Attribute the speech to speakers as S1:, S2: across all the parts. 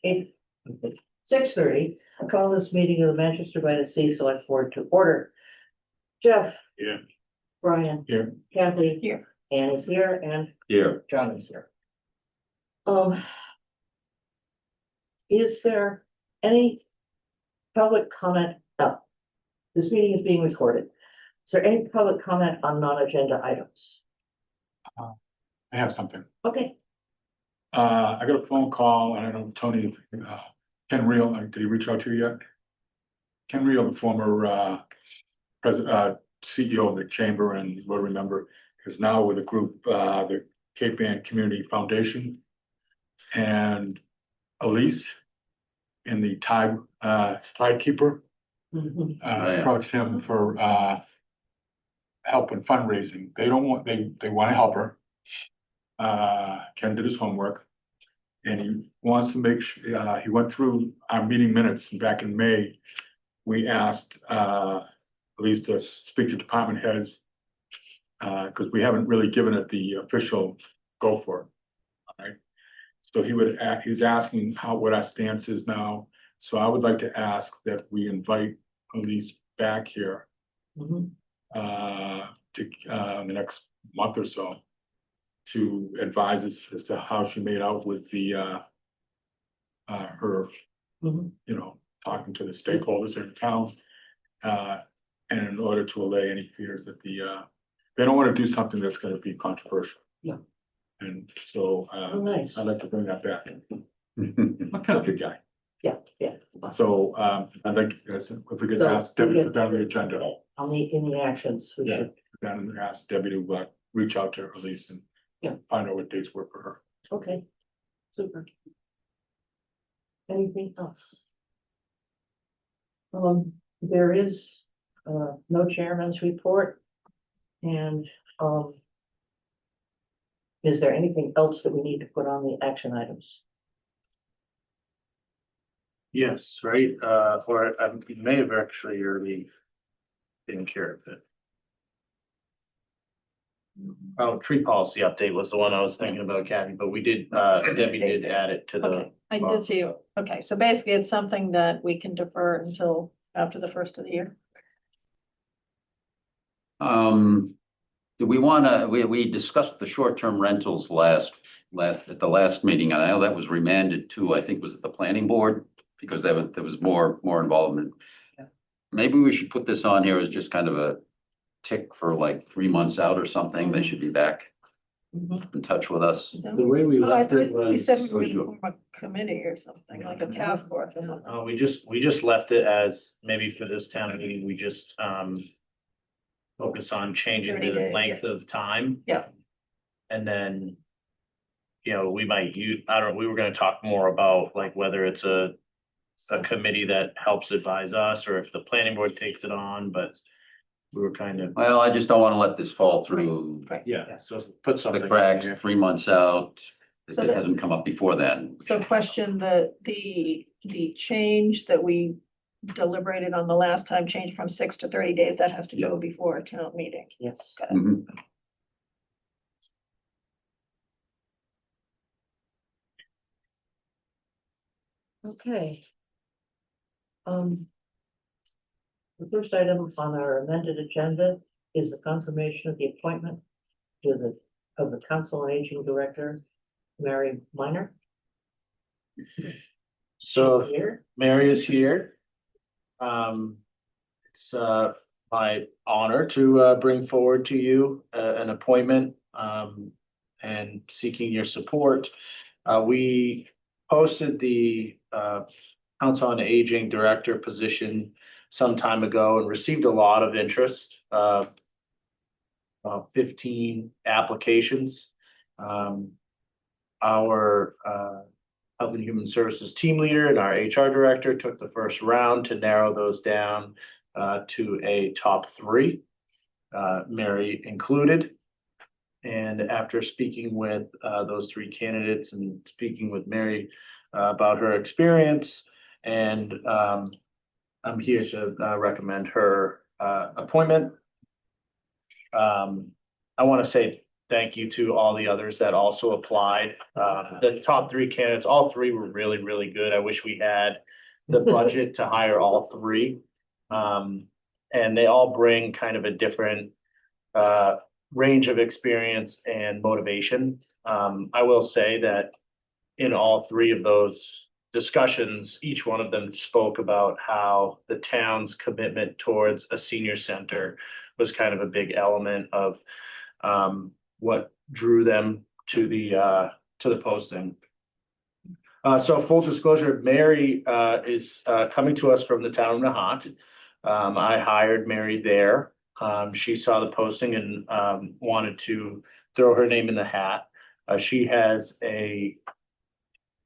S1: 6:30, I call this meeting of the Manchester by the Sea Select Board to order. Jeff.
S2: Yeah.
S1: Brian.
S2: Here.
S1: Kathy.
S3: Here.
S1: Ann is here and
S2: Here.
S1: John is here. Is there any public comment? No. This meeting is being recorded. Is there any public comment on non-agenda items?
S2: I have something.
S1: Okay.
S2: I got a phone call and I don't know, Tony, Ken Reel, did he reach out to you yet? Ken Reel, the former, president, CEO of the chamber and Rotary member, is now with a group, the Cape Ann Community Foundation. And Elise in the Tidekeeper,
S1: Mhm.
S2: approached him for, help in fundraising. They don't want, they want to help her. Ken did his homework. And he wants to make sure, he went through our meeting minutes back in May. We asked, Elise to speak to department heads. Because we haven't really given it the official go for it. All right. So he's asking what our stance is now. So I would like to ask that we invite Elise back here
S1: Mhm.
S2: in the next month or so to advise us as to how she made out with the her,
S1: Mhm.
S2: talking to the stakeholders in town. And in order to allay any fears that they don't want to do something that's going to be controversial.
S1: Yeah.
S2: And so
S1: Oh, nice.
S2: I'd like to bring that back. Ken's a good guy.
S1: Yeah.
S2: So I'd like, if we could
S1: So
S2: ask Debbie to
S1: we
S2: put down the agenda.
S1: In the actions, we
S2: Yeah.
S1: should,
S2: Put down and ask Debbie to reach out to Elise and
S1: Yeah.
S2: find out what dates work for her.
S1: okay, super. Anything else? There is, no chairman's report. And, is there anything else that we need to put on the action items?
S4: Yes, right, or we may have actually already taken care of it. Oh, tree policy update was the one I was thinking about, Kathy, but we did, Debbie did add it to the.
S3: Okay, I did see you. Okay, so basically it's something that we can defer until after the first of the year.
S5: Do we wanna, we discussed the short-term rentals at the last meeting, and I know that was remanded to, I think, was it the planning board? Because there was more involvement.
S1: Yeah.
S5: Maybe we should put this on here as just kind of a tick for like 3 months out or something. They should be back
S1: Mhm.
S5: in touch with us.
S4: The way we
S3: Oh, I
S4: left
S3: thought
S4: it
S3: we said we were
S4: was,
S3: gonna form a committee or something, like a task force or something.
S4: we just left it as, maybe for this town meeting, we just, focus on changing
S3: 30
S4: the
S3: days,
S4: length of time.
S3: Yeah.
S4: And then, we might use, I don't know, we were gonna talk more about like whether it's a committee that helps advise us or if the planning board takes it on, but we were kind of,
S5: Well, I just don't wanna let this fall through
S3: Right.
S4: yeah, so put something.
S5: the
S4: in
S5: cracks,
S4: here.
S5: 3 months out. If
S3: So
S5: it
S3: that-
S5: hasn't come up before then.
S3: So question, the change that we deliberated on the last time, change from 6 to 30 days, that has to go before a town meeting.
S1: Yes.
S5: Mhm.
S1: Okay. The first item on our amended agenda is the confirmation of the appointment of the Council on Aging Director, Mary Minor.
S4: So
S1: Here,
S4: Mary is here. It's my honor to bring forward to you an appointment and seeking your support. We posted the Council on Aging Director position some time ago and received a lot of interest. 15 applications. Our Health and Human Services team leader and our HR director took the first round to narrow those down to a top 3, Mary included. And after speaking with those 3 candidates and speaking with Mary about her experience, and I'm here to recommend her appointment. I want to say thank you to all the others that also applied. The top three candidates, all three were really, really good. I wish we had the budget to hire all three. And they all bring kind of a different range of experience and motivation. I will say that in all three of those discussions, each one of them spoke about how the town's commitment towards a senior center was kind of a big element of what drew them to the posting. So full disclosure, Mary is coming to us from the town of Nahant. I hired Mary there. She saw the posting and wanted to throw her name in the hat. She has a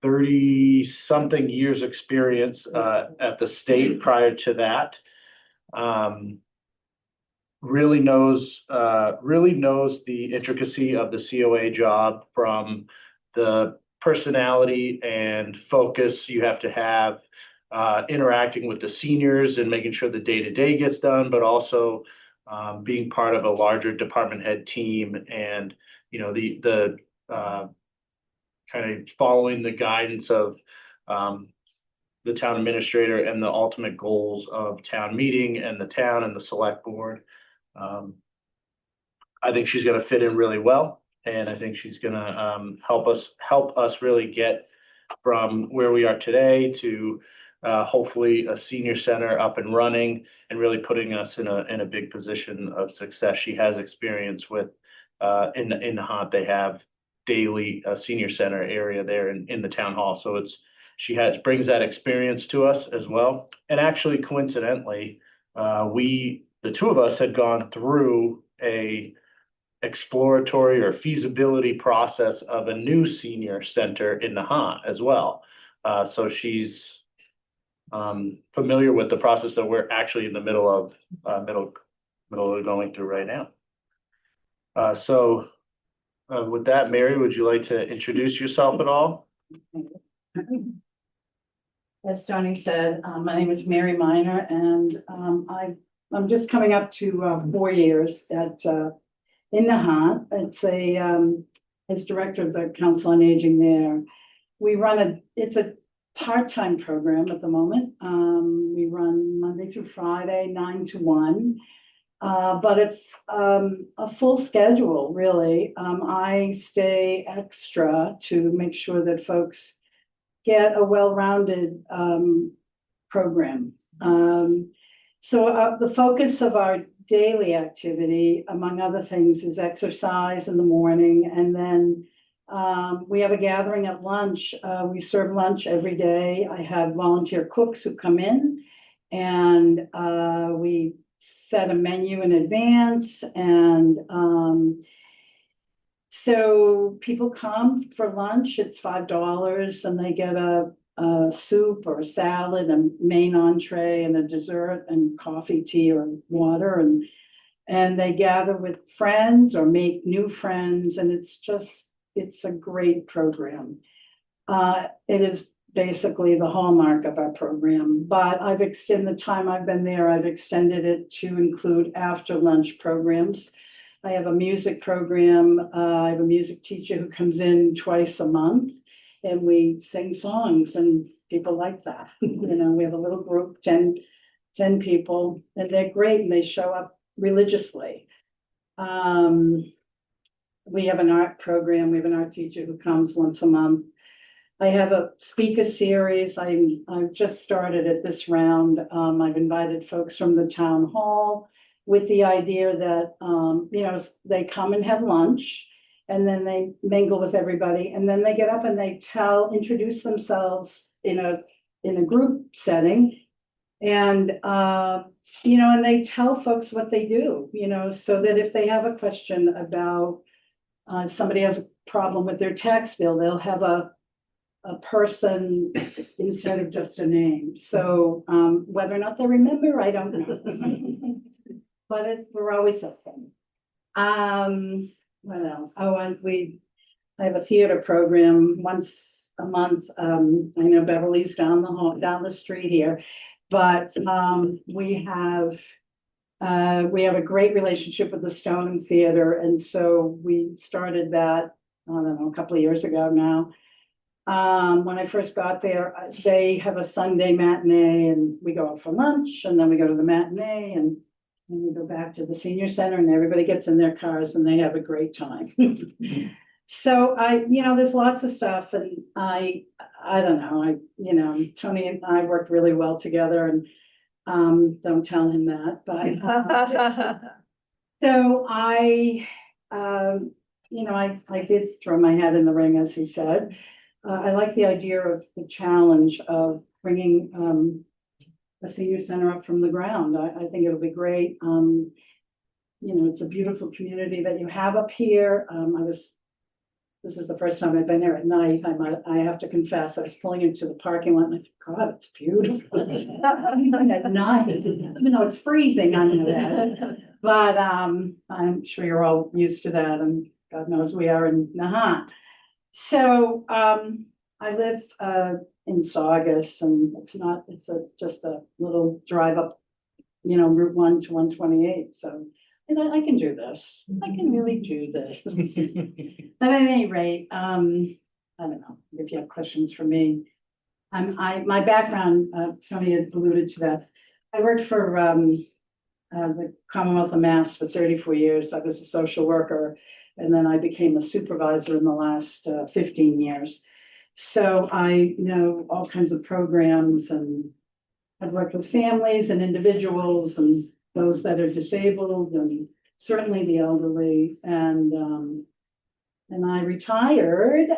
S4: 30-something years experience at the state prior to that. Really knows the intricacy of the COA job, from the personality and focus you have to have interacting with the seniors and making sure the day-to-day gets done, but also being part of a larger department head team, and the kind of following the guidance of the town administrator and the ultimate goals of town meeting and the town and the select board. I think she's going to fit in really well, and I think she's going to help us really get from where we are today to hopefully a senior center up and running, and really putting us in a big position of success. She has experience with in Nahant. They have daily senior center area there in the town hall, so she brings that experience to us as well. And actually, coincidentally, the two of us had gone through a exploratory or feasibility process of a new senior center in Nahant as well. So she's familiar with the process that we're actually in the middle of going through right now. So with that, Mary, would you like to introduce yourself at all?
S6: As Tony said, my name is Mary Miner, and I'm just coming up to 4 years in Nahant. As director of the Council on Aging there. It's a part-time program at the moment. We run Monday through Friday, 9 to 1. But it's a full schedule, really. I stay extra to make sure that folks get a well-rounded program. So the focus of our daily activity, among other things, is exercise in the morning. And then we have a gathering at lunch. We serve lunch every day. I have volunteer cooks who come in, and we set a menu in advance. And so people come for lunch. It's $5, and they get a soup or a salad, a main entree, and a dessert, and coffee, tea, or water, and they gather with friends or make new friends, and it's a great program. It is basically the hallmark of our program, but I've extended the time I've been there. I've extended it to include after lunch programs. I have a music program. I have a music teacher who comes in twice a month, and we sing songs, and people like that. We have a little group, 10 people, and they're great, and they show up religiously. We have an art program. We have an art teacher who comes once a month. I have a speaker series. I've just started at this round. I've invited folks from the town hall with the idea that, they come and have lunch, and then they mingle with everybody, and then they get up and they introduce themselves in a group setting, and and they tell folks what they do, so that if they have a question about if somebody has a problem with their tax bill, they'll have a person instead of just a name. So whether or not they remember, I don't know. But we're always open. What else? I have a theater program once a month. I know Beverly's down the street here, but we have We have a great relationship with the Stone Theater, and so we started that, I don't know, a couple of years ago now. When I first got there, they have a Sunday matinee and we go out for lunch and then we go to the matinee and then we go back to the senior center and everybody gets in their cars and they have a great time. So there's lots of stuff and I don't know, Tony and I worked really well together and don't tell him that, but so I did throw my hat in the ring, as he said. I like the idea of the challenge of bringing a senior center up from the ground. I think it'll be great. It's a beautiful community that you have up here. This is the first time I've been there at night. I have to confess, I was pulling into the parking lot and I thought, God, it's beautiful. Even at night, even though it's freezing, I know that. But I'm sure you're all used to that, and God knows we are in Nahant. So I live in Saugus, and it's just a little drive up, Route 1 to 128. So I can do this. I can really do this. But at any rate, I don't know if you have questions for me. My background, Tony had alluded to that. I worked for the Commonwealth of Mass for 34 years. I was a social worker, and then I became a supervisor in the last 15 years. So I know all kinds of programs, and I've worked with families and individuals and those that are disabled and certainly the elderly. And I retired.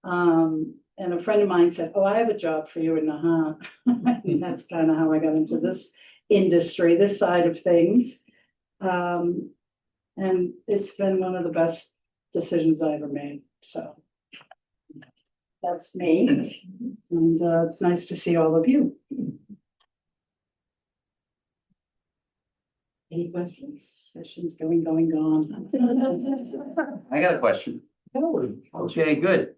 S6: And a friend of mine said, "Oh, I have a job for you in Nahant." And that's kind of how I got into this industry, this side of things. And it's been one of the best decisions I ever made. So that's me. And it's nice to see all of you.
S1: Any questions?
S6: Questions going, gone.
S5: I got a question. Okay, good.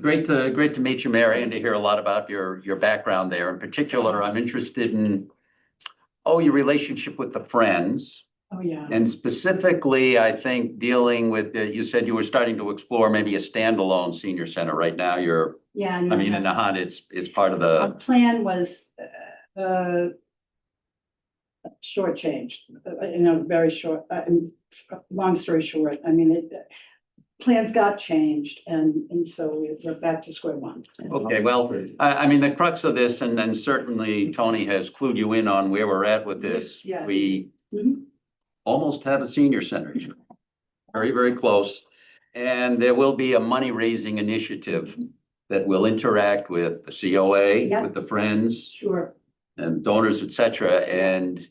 S5: Great to meet you, Mary, and to hear a lot about your background there. In particular, I'm interested in, your relationship with the Friends.
S6: Oh, yeah.
S5: And specifically, I think dealing with, you said you were starting to explore maybe a standalone senior center. Right now,
S6: Yeah.
S5: in Nahant, it's part of
S6: Our
S5: the,
S6: plan was shortchanged, very short. Long story short, plans got changed, and so we're back to square one.
S5: okay, well, the crux of this, and then certainly Tony has clued you in on where we're at with this.
S6: Yeah.
S5: We
S6: Mhm.
S5: almost have a senior center, very, very close. And there will be a money-raising initiative that will interact with the COA,
S6: Yeah.
S5: with the Friends
S6: Sure.
S5: and donors, et cetera. And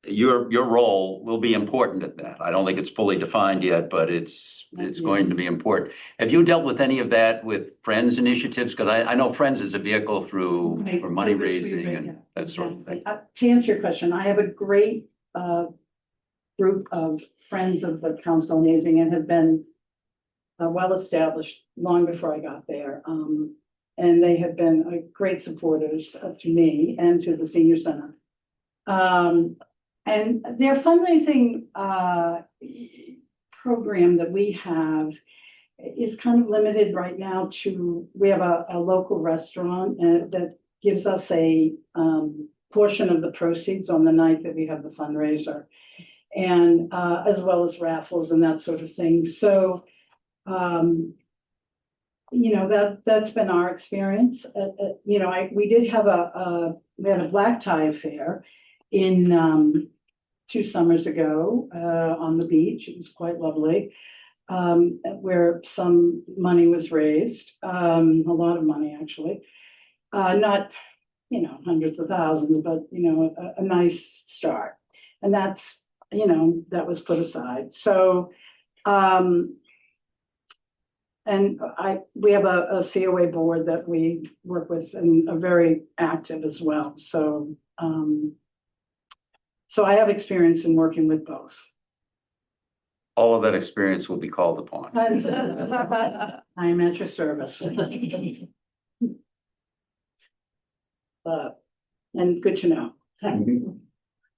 S5: your role will be important at that. I don't think it's fully defined yet, but it's going to be important. Have you dealt with any of that with Friends initiatives? Because I know Friends is a vehicle for money raising and that sort of thing.
S6: To answer your question, I have a great group of friends of the Council on Aging and have been well established long before I got there. And they have been great supporters to me and to the senior center. And their fundraising program that we have is kind of limited right now to, we have a local restaurant that gives us a portion of the proceeds on the night that we have the fundraiser, and as well as raffles and that sort of thing. So, that's been our experience. We did have we had a black tie affair in 2 summers ago on the beach. It was quite lovely, where some money was raised, a lot of money actually, not hundreds of thousands, but a nice start, and that's that was put aside. So and we have a COA board that we work with and are very active as well. So so I have experience in working with both.
S5: All of that experience will be called upon.
S6: I am at your service. And good to know.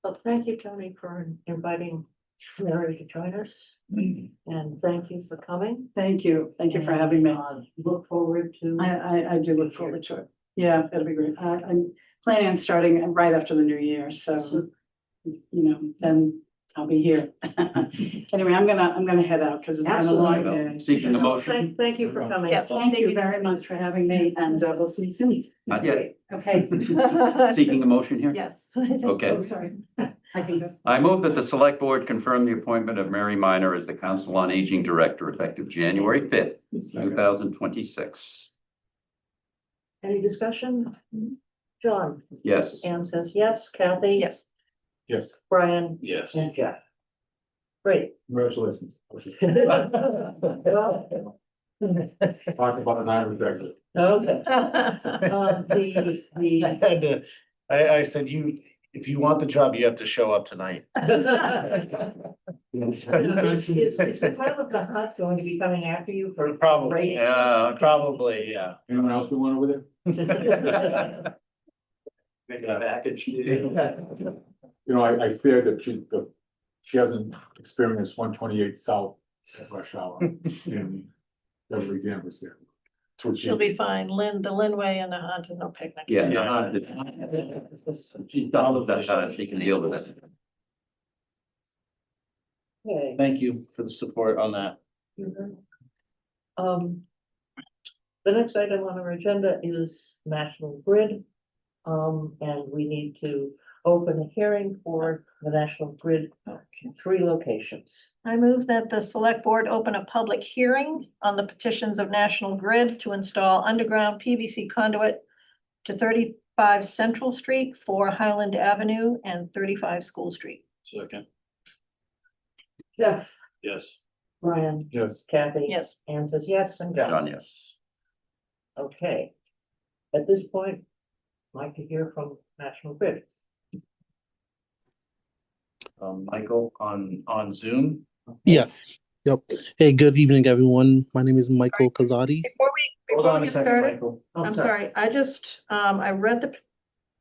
S1: Well, thank you, Tony, for inviting Mary to join us, and thank you for coming.
S6: Thank you. Thank you for having me.
S1: Look forward to.
S6: I do look forward to it. Yeah, it'll be great. I'm planning on starting right after the new year, so, then I'll be here. Anyway, I'm gonna head out because it's been a long day.
S5: Seeking a motion?
S1: Thank you for coming.
S3: Yes.
S6: Thank you very much for having me, and we'll see you soon.
S5: Not yet.
S6: Okay.
S5: Seeking a motion here?
S3: Yes.
S5: Okay.
S6: Oh, sorry. I can go.
S5: I move that the select board confirm the appointment of Mary Minor as the Council on Aging Director effective January 5th, 2026.
S1: Any discussion? John,
S5: Yes.
S1: Anne says yes, Kathy?
S3: Yes.
S2: Yes,
S1: Brian
S4: Yes.
S1: and Jeff. Great.
S2: congratulations.
S1: Well,
S2: Talk about the 9 exit.
S1: okay, the.
S4: I said, if you want the job, you have to show up tonight.
S1: Is the title of the hunt going to be coming after you for?
S4: Probably, probably, yeah.
S2: Anyone else we want over there?
S4: Make a package.
S2: You know, I fear that she hasn't experienced 128 South at rush hour in every campus there.
S3: She'll be fine. The Linway and the hunt is no picnic.
S5: Yeah.
S4: Yeah.
S5: She's done with that, she can deal with it.
S1: Okay.
S4: Thank you for the support on that.
S1: The next item on our agenda is National Grid. And we need to open a hearing for the National Grid, 3 locations.
S3: I move that the select board open a public hearing on the petitions of National Grid to install underground PVC conduit to 35 Central Street, 4 Highland Avenue, and 35 School Street.
S4: Second.
S1: Jeff,
S4: Yes.
S1: Brian,
S2: Yes,
S1: Kathy?
S3: Yes.
S1: Anne says yes, and John.
S5: John, yes.
S1: Okay. At this point, I'd like to hear from National Grid.
S4: Michael on Zoom.
S7: Yes. Yep. Hey, good evening, everyone. My name is Michael Kazadi.
S4: Hold
S3: Before
S4: on
S3: we
S4: a
S3: get
S4: second,
S3: started,
S4: Michael.
S1: Oh,
S3: I'm sorry, I read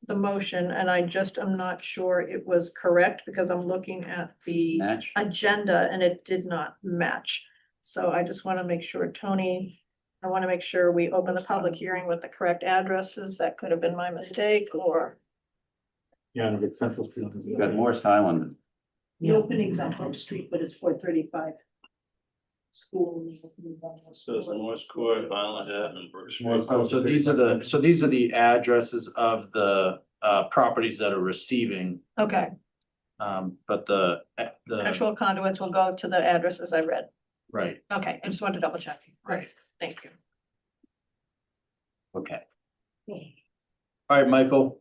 S3: the motion and I just am not sure it was correct because I'm looking at the
S5: Match?
S3: agenda and it did not match. So I just want to make sure, Tony, I want to make sure we open the public hearing with the correct addresses. That could have been my mistake, or
S2: yeah, and if it's Central Street.
S5: You got Morris Island.
S6: The opening's on Oak Street, but it's 435. School.
S8: So it's Morse Court, Violent Ave, and Brook Street.
S4: Oh, so these are the addresses of the properties that are receiving,
S3: okay,
S4: but the
S3: actual conduits will go to the addresses I read.
S4: right.
S3: Okay, I just wanted to double check. Right, thank you.
S5: Okay.
S4: All right, Michael.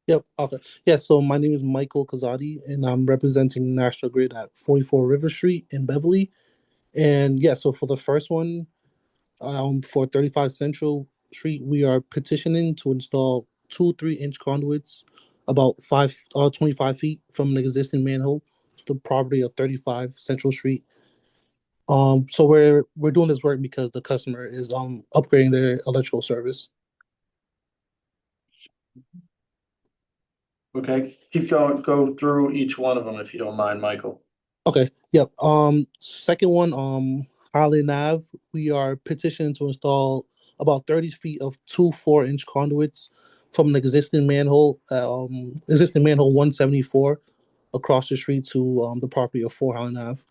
S7: Yep. Okay. Yeah. So my name is Michael Kazadi, and I'm representing National Grid at 44 River Street in Beverly. And yeah, so for the first one, for 35 Central Street, we are petitioning to install 2 3-inch conduits about 25 feet from an existing manhole to the property of 35 Central Street. So we're doing this work because the customer is upgrading their electrical service.
S4: Okay, keep going, go through each one of them if you don't mind, Michael.
S7: Okay. Yep. Second one, Highland Ave, we are petitioning to install about 30 feet of 2 4-inch conduits from an existing manhole 174 across the street to the property of 4 Highland Ave.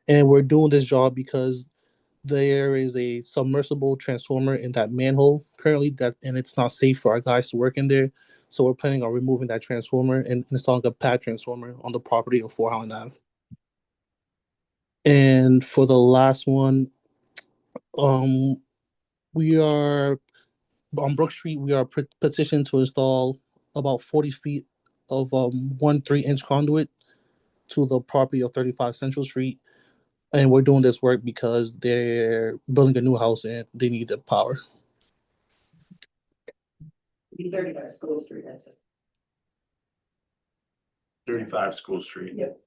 S7: And we're doing this job because there is a submersible transformer in that manhole currently and it's not safe for our guys to work in there. So we're planning on removing that transformer and installing a pad transformer on the property of 4 Highland Ave. And for the last one, we are on Brook Street. We are petitioned to install about 40 feet of 1 3-inch conduit to the property of 35 Central Street. And we're doing this work because they're building a new house and they need the power.
S1: 35 School Street, that's it.
S4: 35 School Street.
S1: Yep.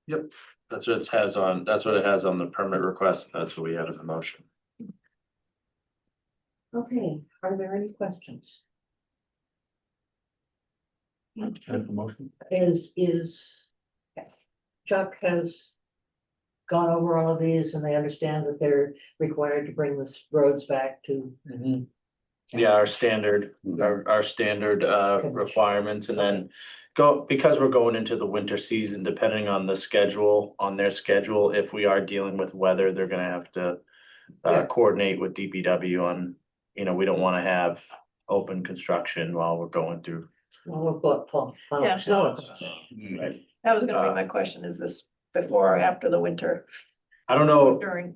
S4: Yep, that's what it has on the permit request, that's what we have in the motion.
S1: Okay, are there any questions?
S2: Have a motion?
S1: is Chuck has gone over all of these and they understand that they're required to bring the roads back to.
S4: Yeah, our standard requirements, and then because we're going into the winter season, depending on the schedule, on their schedule, if we are dealing with weather, they're gonna have to
S1: Yeah.
S4: coordinate with DPW on, we don't wanna have open construction while we're going through.
S1: Well, we'll
S3: Yeah.
S1: snow.
S4: Right.
S3: That was gonna be my question. Is this before or after the winter?
S4: I don't know,
S3: During?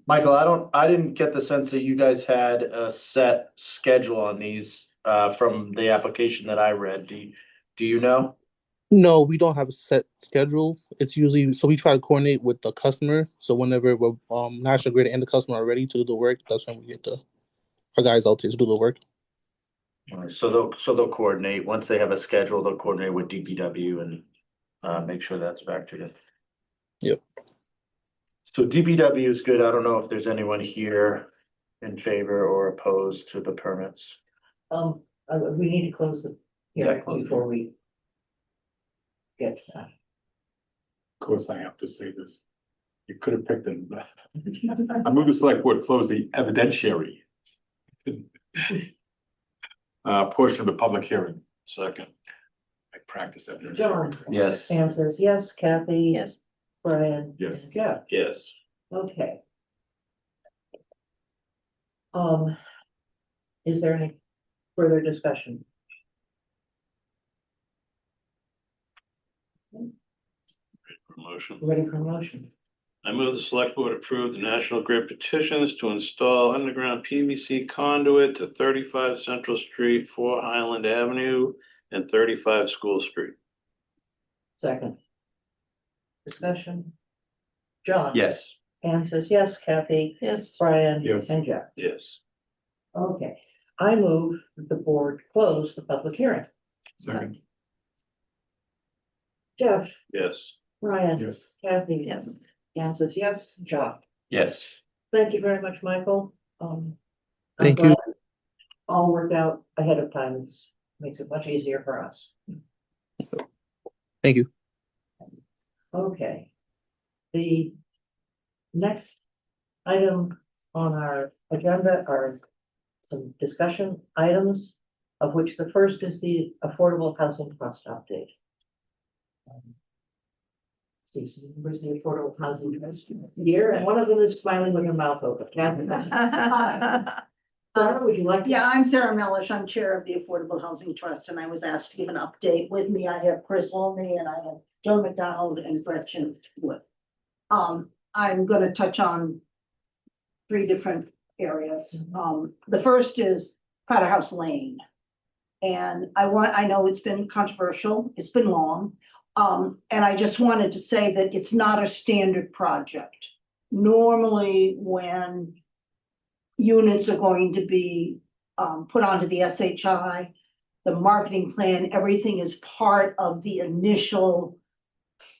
S4: Michael, I didn't get the sense that you guys had a set schedule on these, from the application that I read. Do you know?
S7: No, we don't have a set schedule. It's usually so we try to coordinate with the customer. So whenever we're National Grid and the customer are ready to do the work, that's when we get our guys out there to do the work.
S4: So they'll coordinate, once they have a schedule, they'll coordinate with DPW and make sure that's factored in.
S7: Yep.
S4: So DPW is good. I don't know if there's anyone here in favor or opposed to the permits.
S1: We need to close the hearing before we get to that.
S2: Of course, I have to say this. You could have picked them. I move the select board close the evidentiary portion of the public hearing.
S8: Second.
S2: I practice that.
S1: John,
S5: Yes.
S1: Sam says yes, Kathy.
S3: Yes.
S1: Brian.
S2: Yes.
S1: and Jeff,
S8: Yes.
S1: okay. Is there any further discussion?
S8: Motion.
S1: Ready for motion?
S8: I move the select board approve the National Grid petitions to install underground PVC conduit to 35 Central Street, 4 Highland Avenue, and 35 School Street.
S1: Second. Discussion? John?
S5: Yes.
S1: Anne says yes, Kathy,
S3: Yes.
S1: Brian.
S2: Yes.
S1: And Jeff.
S8: Yes.
S1: Okay, I move that the board close the public hearing.
S2: Second.
S1: Jeff,
S8: Yes.
S1: Brian.
S2: Yes.
S1: Kathy.
S3: Yes.
S1: Anne says yes, John.
S5: Yes.
S1: Thank you very much, Michael. I'm
S7: Thank you.
S1: glad all worked out ahead of time. It's makes it much easier for us.
S7: Thank you.
S1: Okay. The next item on our agenda are some discussion items, of which the first is the Affordable Housing Trust update. See, where's the Affordable Housing Trust here? And one of them is smiling with her mouth open. Kathy, Sarah, would you like to?
S9: Yeah, I'm Sarah Mellish. I'm Chair of the Affordable Housing Trust, and I was asked to give an update. With me, I have Chris Olney and I have Joe McDonald and Gretchen Wood. I'm gonna touch on 3 different areas. The first is Powder House Lane. And I know it's been controversial, it's been long. And I just wanted to say that it's not a standard project. Normally, when units are going to be put onto the SHI, the marketing plan, everything is part of the initial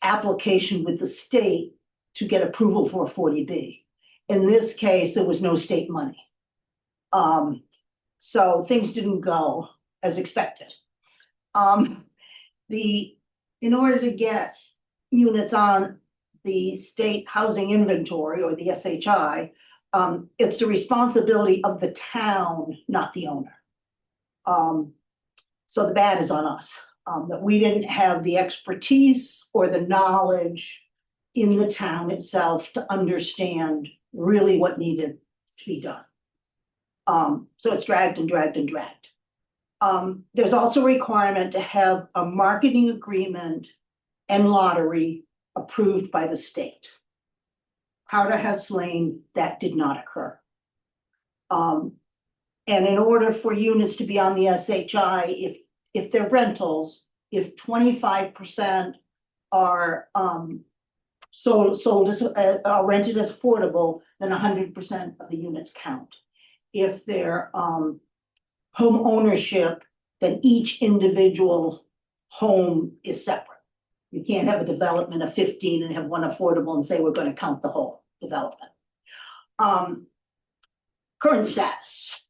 S9: application with the state to get approval for a 40B. In this case, there was no state money. So things didn't go as expected. In order to get units on the state housing inventory or the SHI, it's the responsibility of the town, not the owner. So the bad is on us, that we didn't have the expertise or the knowledge in the town itself to understand really what needed to be done. So it's dragged and dragged and dragged. There's also a requirement to have a marketing agreement and lottery approved by the state. Powder House Lane, that did not occur. And in order for units to be on the SHI, if they're rentals, if 25% are sold as rented as affordable, then 100% of the units count. If they're home ownership, then each individual home is separate. You can't have a development of 15 and have one affordable and say we're going to count the whole development. Current status.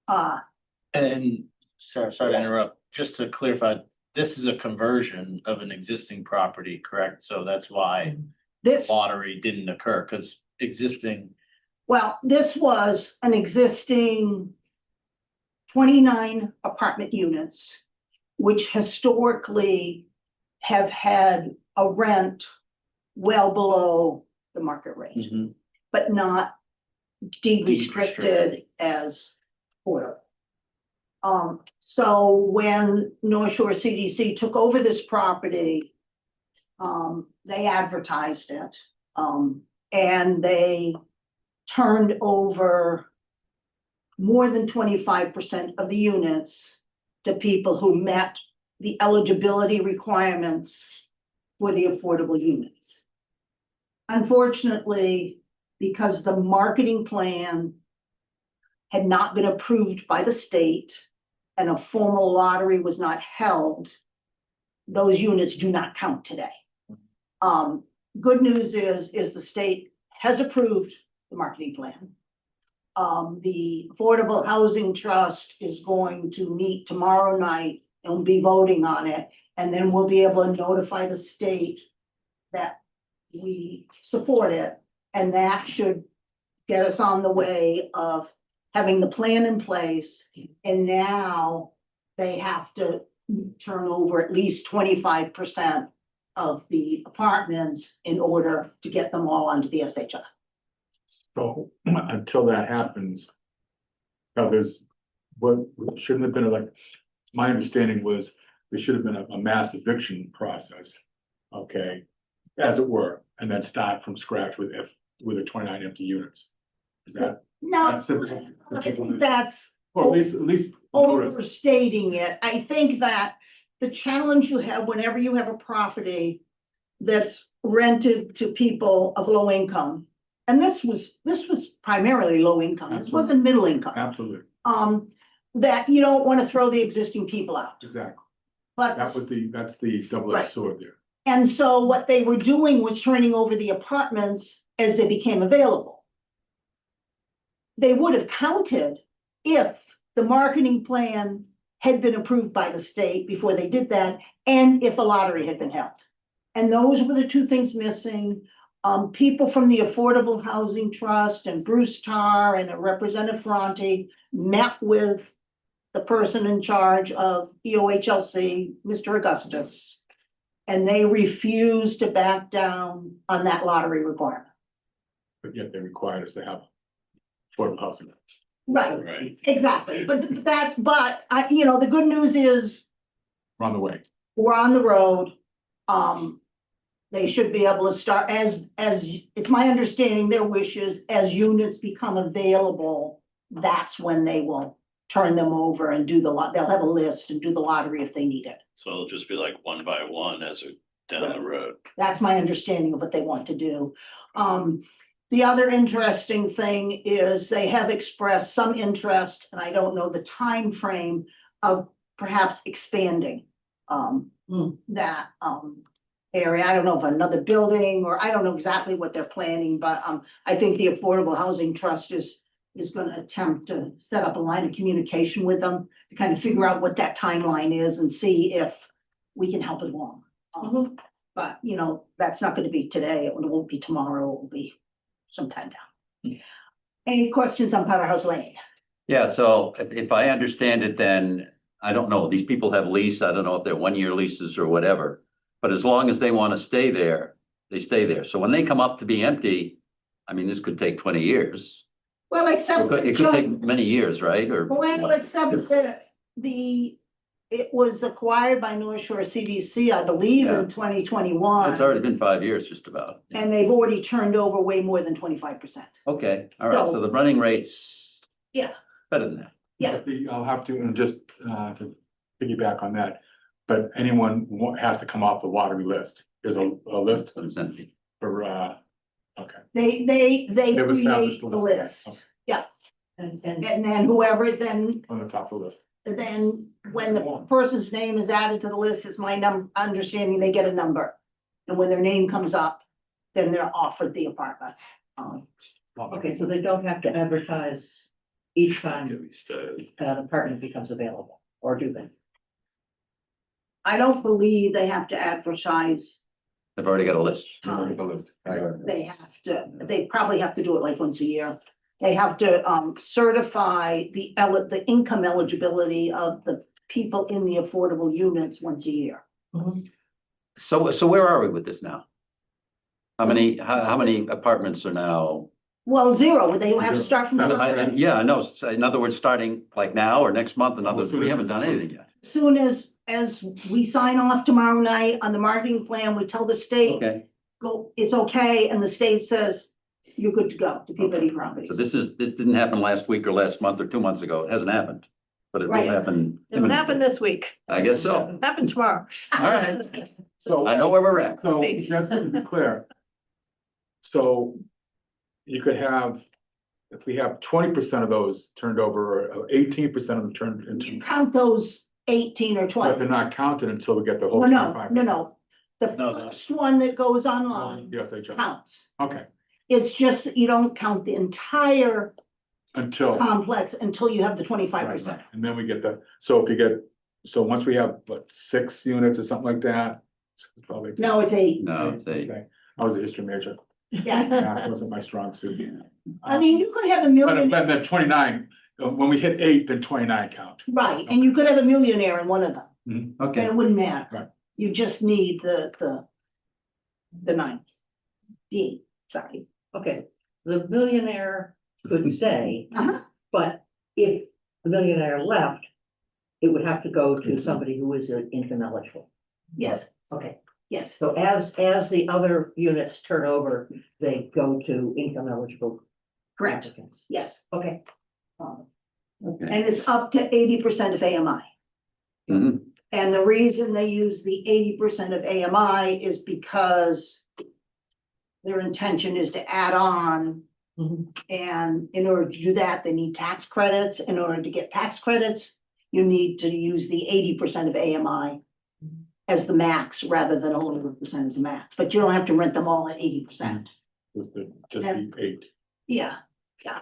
S4: And Sarah, sorry to interrupt, just to clarify, this is a conversion of an existing property, correct? So that's why
S9: This,
S4: lottery didn't occur, because existing,
S9: well, this was an existing 29 apartment units, which historically have had a rent well below the market rate,
S4: Mhm.
S9: but not deed
S4: Deed
S9: restricted
S4: restricted.
S9: as affordable. So when North Shore CDC took over this property, they advertised it, and they turned over more than 25% of the units to people who met the eligibility requirements for the affordable units. Unfortunately, because the marketing plan had not been approved by the state and a formal lottery was not held, those units do not count today. Good news is the state has approved the marketing plan. The Affordable Housing Trust is going to meet tomorrow night and be voting on it. And then we'll be able to notify the state that we support it. And that should get us on the way of having the plan in place. And now they have to turn over at least 25% of the apartments in order to get them all onto the SHI.
S2: So until that happens, there's, what shouldn't have been like, my understanding was there should have been a mass eviction process. Okay, as it were, and then start from scratch with the 29 empty units. Is that,
S9: No,
S2: That's the-
S9: I think that's
S2: or at least notice?
S9: overstating it. I think that the challenge you have whenever you have a property that's rented to people of low income, and this was primarily low income, this wasn't middle income.
S2: Absolutely,
S9: That you don't want to throw the existing people out,
S2: exactly.
S9: but.
S2: That's the double-edged
S9: Right.
S2: sword there.
S9: And so what they were doing was turning over the apartments as they became available. They would have counted if the marketing plan had been approved by the state before they did that, and if a lottery had been held. And those were the two things missing. People from the Affordable Housing Trust and Bruce Tarr and Representative Ferranti met with the person in charge of EOHLC, Mr. Augustus, and they refused to back down on that lottery requirement.
S2: But yet they required us to have affordable housing.
S9: Right,
S8: Right.
S9: exactly. But the good news is
S2: We're on the way.
S9: we're on the road. They should be able to start as it's my understanding, their wishes, as units become available, that's when they will turn them over and do they'll have a list and do the lottery if they need it.
S8: So it'll just be like one by one as it down the road.
S9: That's my understanding of what they want to do. The other interesting thing is they have expressed some interest, and I don't know the time frame of perhaps expanding that area. I don't know if another building, or I don't know exactly what they're planning, but I think the Affordable Housing Trust is going to attempt to set up a line of communication with them to kind of figure out what that timeline is and see if we can help it along. But that's not going to be today. It won't be tomorrow. It will be sometime down. Any questions on Powderhouse Lane?
S5: Yeah, so if I understand it, then I don't know, these people have lease, I don't know if they're 1-year leases or whatever. But as long as they want to stay there, they stay there. So when they come up to be empty, I mean, this could take 20 years.
S9: Well, except.
S5: It could take many years, right? Or
S9: Well, except it was acquired by North Shore CDC, I believe,
S5: Yeah.
S9: in 2021.
S5: It's already been 5 years, just about. Yeah.
S9: And they've already turned over way more than 25%.
S5: Okay, all right, so the running rate's
S9: Yeah.
S5: better than that.
S9: Yeah.
S2: I'll have to, and just to piggyback on that, but anyone has to come off the lottery list. There's a list
S5: But it's empty.
S2: for, okay.
S9: They
S2: They've
S9: create
S2: established
S9: the
S2: the
S9: list.
S2: list.
S9: Yeah.
S1: And
S9: And then whoever, then
S2: On the top of the list.
S9: when the person's name is added to the list, it's my understanding they get a number. And when their name comes up, then they're offered the apartment.
S1: okay, so they don't have to advertise each time
S8: Get me started.
S1: an apartment becomes available, or do they?
S9: I don't believe they have to advertise.
S5: They've already got a list.
S9: time.
S2: The list. Right.
S9: They have to, they probably have to do it like once a year. They have to certify the income eligibility of the people in the affordable units once a year.
S5: So where are we with this now? How many apartments are now?
S9: Well, zero, they have to start from.
S5: Yeah, I know. So in other words, starting like now or next month, we haven't done anything yet.
S9: Soon as we sign off tomorrow night on the marketing plan, we tell the state,
S5: Okay,
S9: go, it's okay, and the state says, you're good to go to Peabody Properties.
S5: so this didn't happen last week or last month or 2 months ago. It hasn't happened. But it will
S9: Right.
S5: happen.
S3: It'll happen this week.
S5: I guess so.
S3: Happen tomorrow.
S5: All right.
S2: So.
S5: I know where we're at.
S2: So just to be clear. So you could have, if we have 20% of those turned over, or 18% of them turned
S9: You
S2: into,
S9: count those 18 or
S2: but
S9: 20.
S2: they're not counted until we get the whole.
S9: No,
S2: 25%.
S9: no. The
S4: No,
S9: first one that goes online
S2: Yes, HR.
S9: counts.
S2: Okay,
S9: It's just that you don't count the entire
S2: until.
S9: complex until you have the 25%.
S2: Right, and then we get the, so if you get, so once we have, what, 6 units or something like that? It's probably.
S9: No, it's 8.
S5: No, it's a,
S2: Okay. I was a history major.
S9: Yeah.
S2: Yeah, it wasn't my strong suit.
S9: I mean, you could have a
S2: But
S9: million,
S2: then 29, when we hit 8, then 29 count.
S9: right, and you could have a millionaire in one of them, and
S5: okay.
S9: it wouldn't matter.
S2: Right.
S9: You just need the 9. Sorry.
S1: Okay, the millionaire could stay,
S9: Uh-huh.
S1: but if the millionaire left, it would have to go to somebody who is income eligible.
S9: Yes,
S1: Okay,
S9: yes,
S1: so as the other units turn over, they go to income eligible
S9: correct,
S1: applicants.
S9: yes.
S1: Okay.
S5: Okay.
S9: And it's up to 80% of AMI.
S5: Mhm.
S9: And the reason they use the 80% of AMI is because their intention is to add on.
S1: Mhm.
S9: And in order to do that, they need tax credits. In order to get tax credits, you need to use the 80% of AMI as the max rather than 100% as the max, but you don't have to rent them all at 80%.
S2: Just be 8.
S9: Yeah, yeah.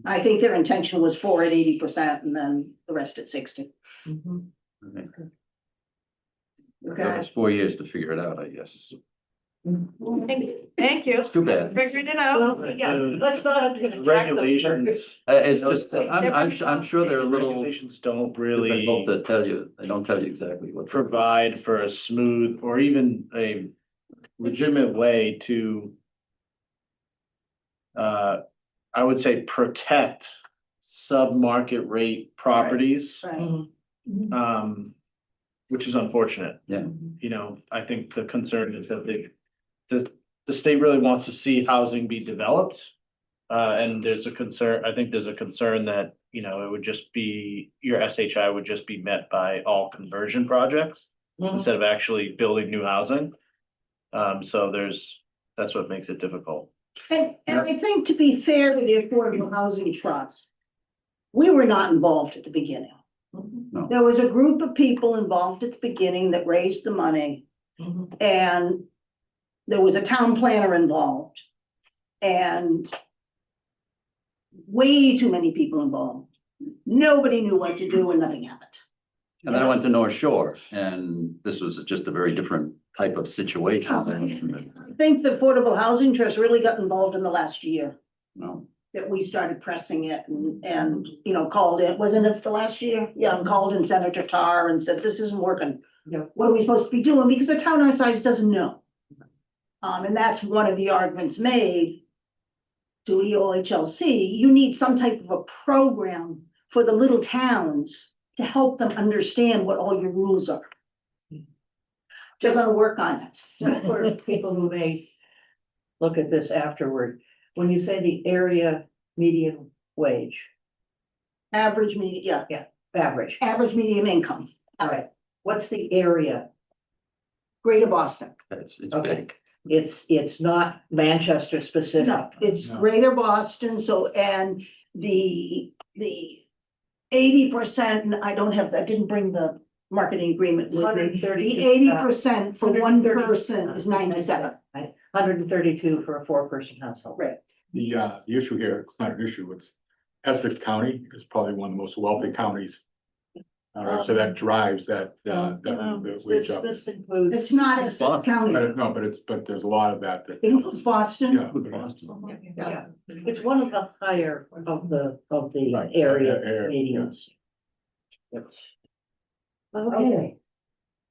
S9: I think their intention was 4 at 80% and then the rest at 60.
S1: Mhm.
S5: Okay. So
S9: Okay,
S5: it's 4 years to figure it out, I guess.
S3: Thank you.
S5: It's too bad.
S3: Figured it out.
S1: Well, yeah, let's not.
S4: Regulations.
S5: It's just, I'm sure they're a little
S4: Regulations don't really
S5: difficult to tell you. They don't tell you exactly what.
S4: provide for a smooth or even a legitimate way to I would say protect sub-market rate properties,
S9: right.
S1: Mhm.
S4: which is unfortunate.
S5: Yeah.
S4: You know, I think the concern is that the state really wants to see housing be developed. And there's a concern, I think there's a concern that, you know, it would just be, your SHI would just be met by all conversion projects
S1: Mhm.
S4: instead of actually building new housing. So that's what makes it difficult.
S9: And I think to be fair to the Affordable Housing Trust, we were not involved at the beginning.
S1: Mhm.
S9: There was a group of people involved at the beginning that raised the money,
S1: Mhm.
S9: and there was a town planner involved. And way too many people involved. Nobody knew what to do and nothing happened.
S5: And then I went to North Shore and this was just a very different type of situation.
S9: I think the Affordable Housing Trust really got involved in the last year
S5: No,
S9: that we started pressing it and, you know, called it, wasn't it the last year? Yeah, and called in Senator Tar and said, this isn't working.
S1: Yeah.
S9: What are we supposed to be doing? Because a town our size doesn't know. And that's one of the arguments made to EOHLC. You need some type of a program for the little towns to help them understand what all your rules are. They're gonna work on it.
S1: Just for people who may look at this afterward, when you say the area median wage,
S9: Average median, yeah,
S1: average,
S9: average medium income,
S1: all right, what's the area?
S9: Greater Boston.
S5: it's
S1: Okay.
S5: big.
S1: It's not Manchester specific.
S9: No, it's
S2: No.
S9: Greater Boston, so, and the 80%, and I didn't bring the marketing agreement with me. The 80% for one person is 97.
S1: 132 for a 4-person household.
S9: Right.
S2: The issue here, it's not an issue, it's Essex County is probably one of the most wealthy counties So that drives that,
S1: This,
S2: wage up.
S1: this includes.
S9: It's not Essex
S2: But,
S9: County,
S2: no, but there's a lot of that.
S9: it includes Boston.
S2: Yeah.
S1: Yeah, it's one of the higher of the
S2: Right,
S1: area
S2: area,
S1: medians.
S2: yes.
S1: Okay.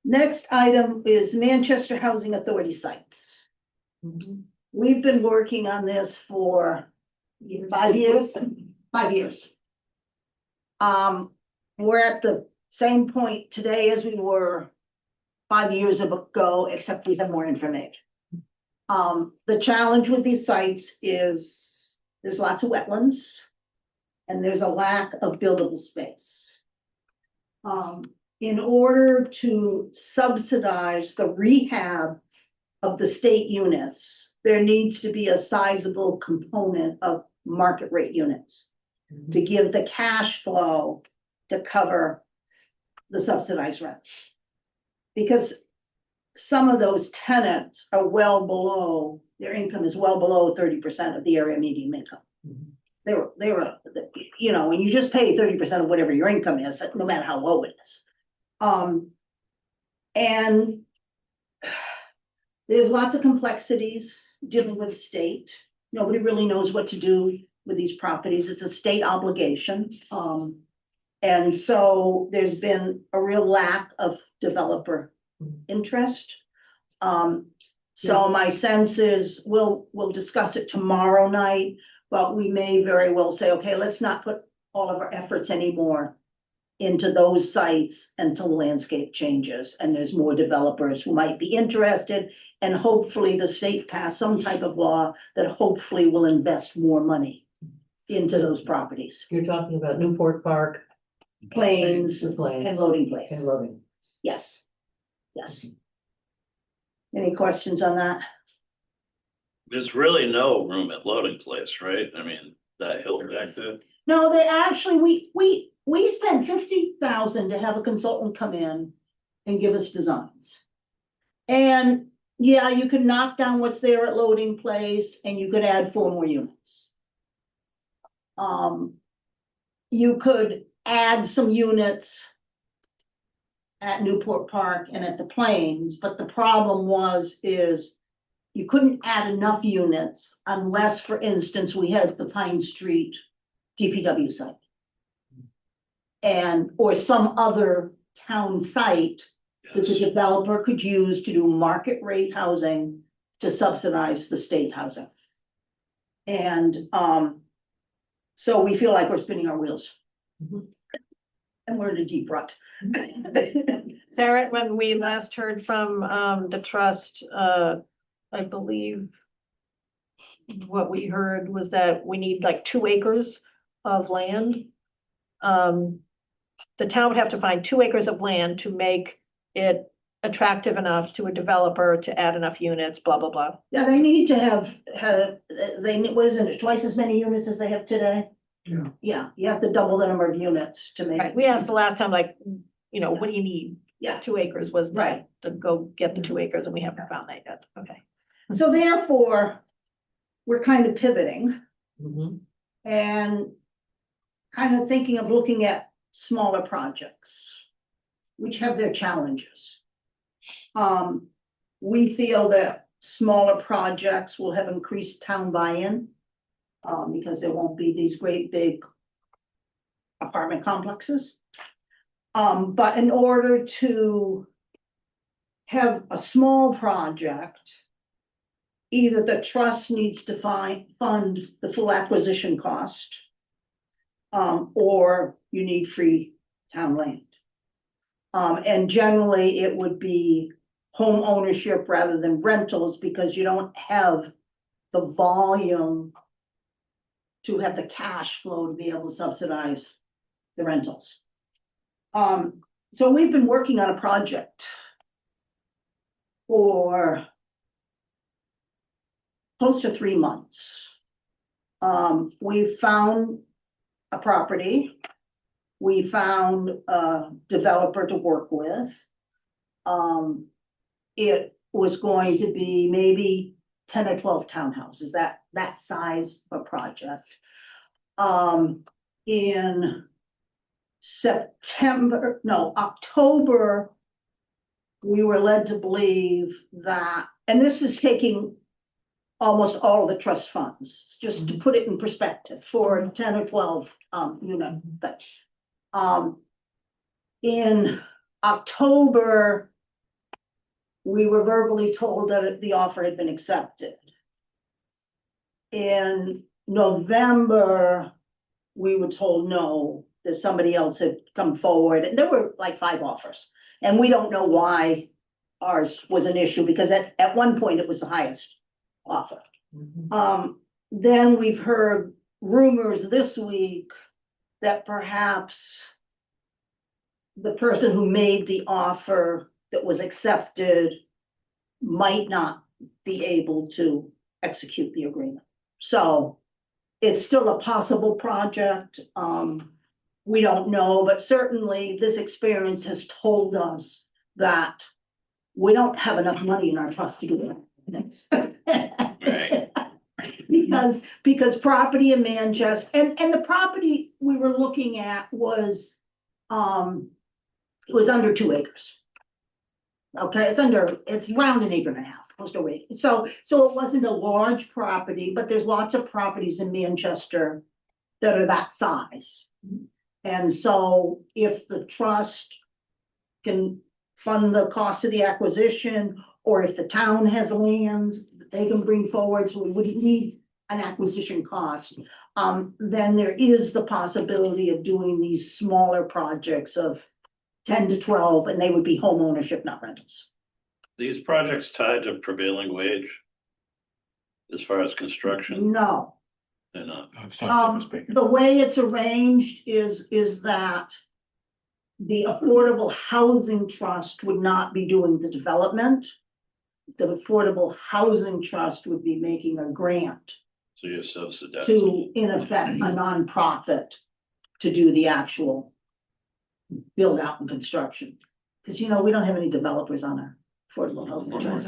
S9: Next item is Manchester Housing Authority sites.
S1: Mhm.
S9: We've been working on this for 5 years, 5 years. We're at the same point today as we were 5 years ago, except we have more information. The challenge with these sites is there's lots of wetlands and there's a lack of buildable space. In order to subsidize the rehab of the state units, there needs to be a sizable component of market rate units to give the cash flow to cover the subsidized rent. Because some of those tenants are well below, their income is well below 30% of the area median income. They were, you know, when you just pay 30% of whatever your income is, no matter how low it is. And there's lots of complexities dealing with state. Nobody really knows what to do with these properties. It's a state obligation. And so there's been a real lack of developer interest. So my sense is we'll discuss it tomorrow night, but we may very well say, okay, let's not put all of our efforts anymore into those sites until the landscape changes and there's more developers who might be interested. And hopefully the state pass some type of law that hopefully will invest more money into those properties.
S1: You're talking about Newport Park.
S9: Plains
S1: The Plains.
S9: and Loading Place.
S1: And Loading.
S9: Yes, yes. Any questions on that?
S8: There's really no room at Loading Place, right? I mean, that hill back there.
S9: No, they actually, we spent 50,000 to have a consultant come in and give us designs. And yeah, you could knock down what's there at Loading Place and you could add 4 more units. You could add some units at Newport Park and at the Plains, but the problem is you couldn't add enough units unless, for instance, we had the Pine Street DPW site. And, or some other town site that the developer could use to do market rate housing to subsidize the state housing. And, so we feel like we're spinning our wheels.
S1: Mhm.
S9: And we're in a deep rut.
S3: Sarah, when we last heard from the trust, I believe what we heard was that we need like 2 acres of land. The town would have to find 2 acres of land to make it attractive enough to a developer to add enough units, blah, blah, blah.
S9: Yeah, they need to have, what is it, twice as many units as they have today?
S2: Yeah.
S9: Yeah, you have to double the number of units to make.
S3: Right, we asked the last time, like, you know, what do you need?
S9: Yeah.
S3: 2 acres was
S9: Right.
S3: to go get the 2 acres and we haven't found that yet. Okay.
S9: So therefore, we're kind of pivoting
S1: Mhm.
S9: and kind of thinking of looking at smaller projects, which have their challenges. We feel that smaller projects will have increased town buy-in, because there won't be these great big apartment complexes. But in order to have a small project, either the trust needs to fund the full acquisition cost, or you need free town land. And generally it would be home ownership rather than rentals because you don't have the volume to have the cash flow to be able to subsidize the rentals. So we've been working on a project for close to 3 months. We found a property. We found a developer to work with. It was going to be maybe 10 or 12 townhouses, that size of a project. In October, we were led to believe that, and this is taking almost all of the trust funds, just to put it in perspective for 10 or 12 unit, but in October, we were verbally told that the offer had been accepted. In November, we were told no, that somebody else had come forward, and there were like 5 offers. And we don't know why ours was an issue, because at one point it was the highest offer. Then we've heard rumors this week that perhaps the person who made the offer that was accepted might not be able to execute the agreement. So it's still a possible project. We don't know, but certainly this experience has told us that we don't have enough money in our trust to do that.
S8: Right.
S9: Because property in Manchester, and the property we were looking at was, it was under 2 acres. Okay, it's around 1.5 acres, close to 8. So it wasn't a large property, but there's lots of properties in Manchester that are that size. And so if the trust can fund the cost of the acquisition, or if the town has land that they can bring forward, so we wouldn't need an acquisition cost, then there is the possibility of doing these smaller projects of 10 to 12, and they would be home ownership, not rentals.
S8: These projects tied to prevailing wage? As far as construction,
S9: No.
S8: they're not.
S2: It's not difference making.
S9: The way it's arranged is that the Affordable Housing Trust would not be doing the development. The Affordable Housing Trust would be making a grant
S8: So you're subsidized.
S9: to, in effect, a nonprofit to do the actual build out and construction. Because, you know, we don't have any developers on our Affordable Housing Trust.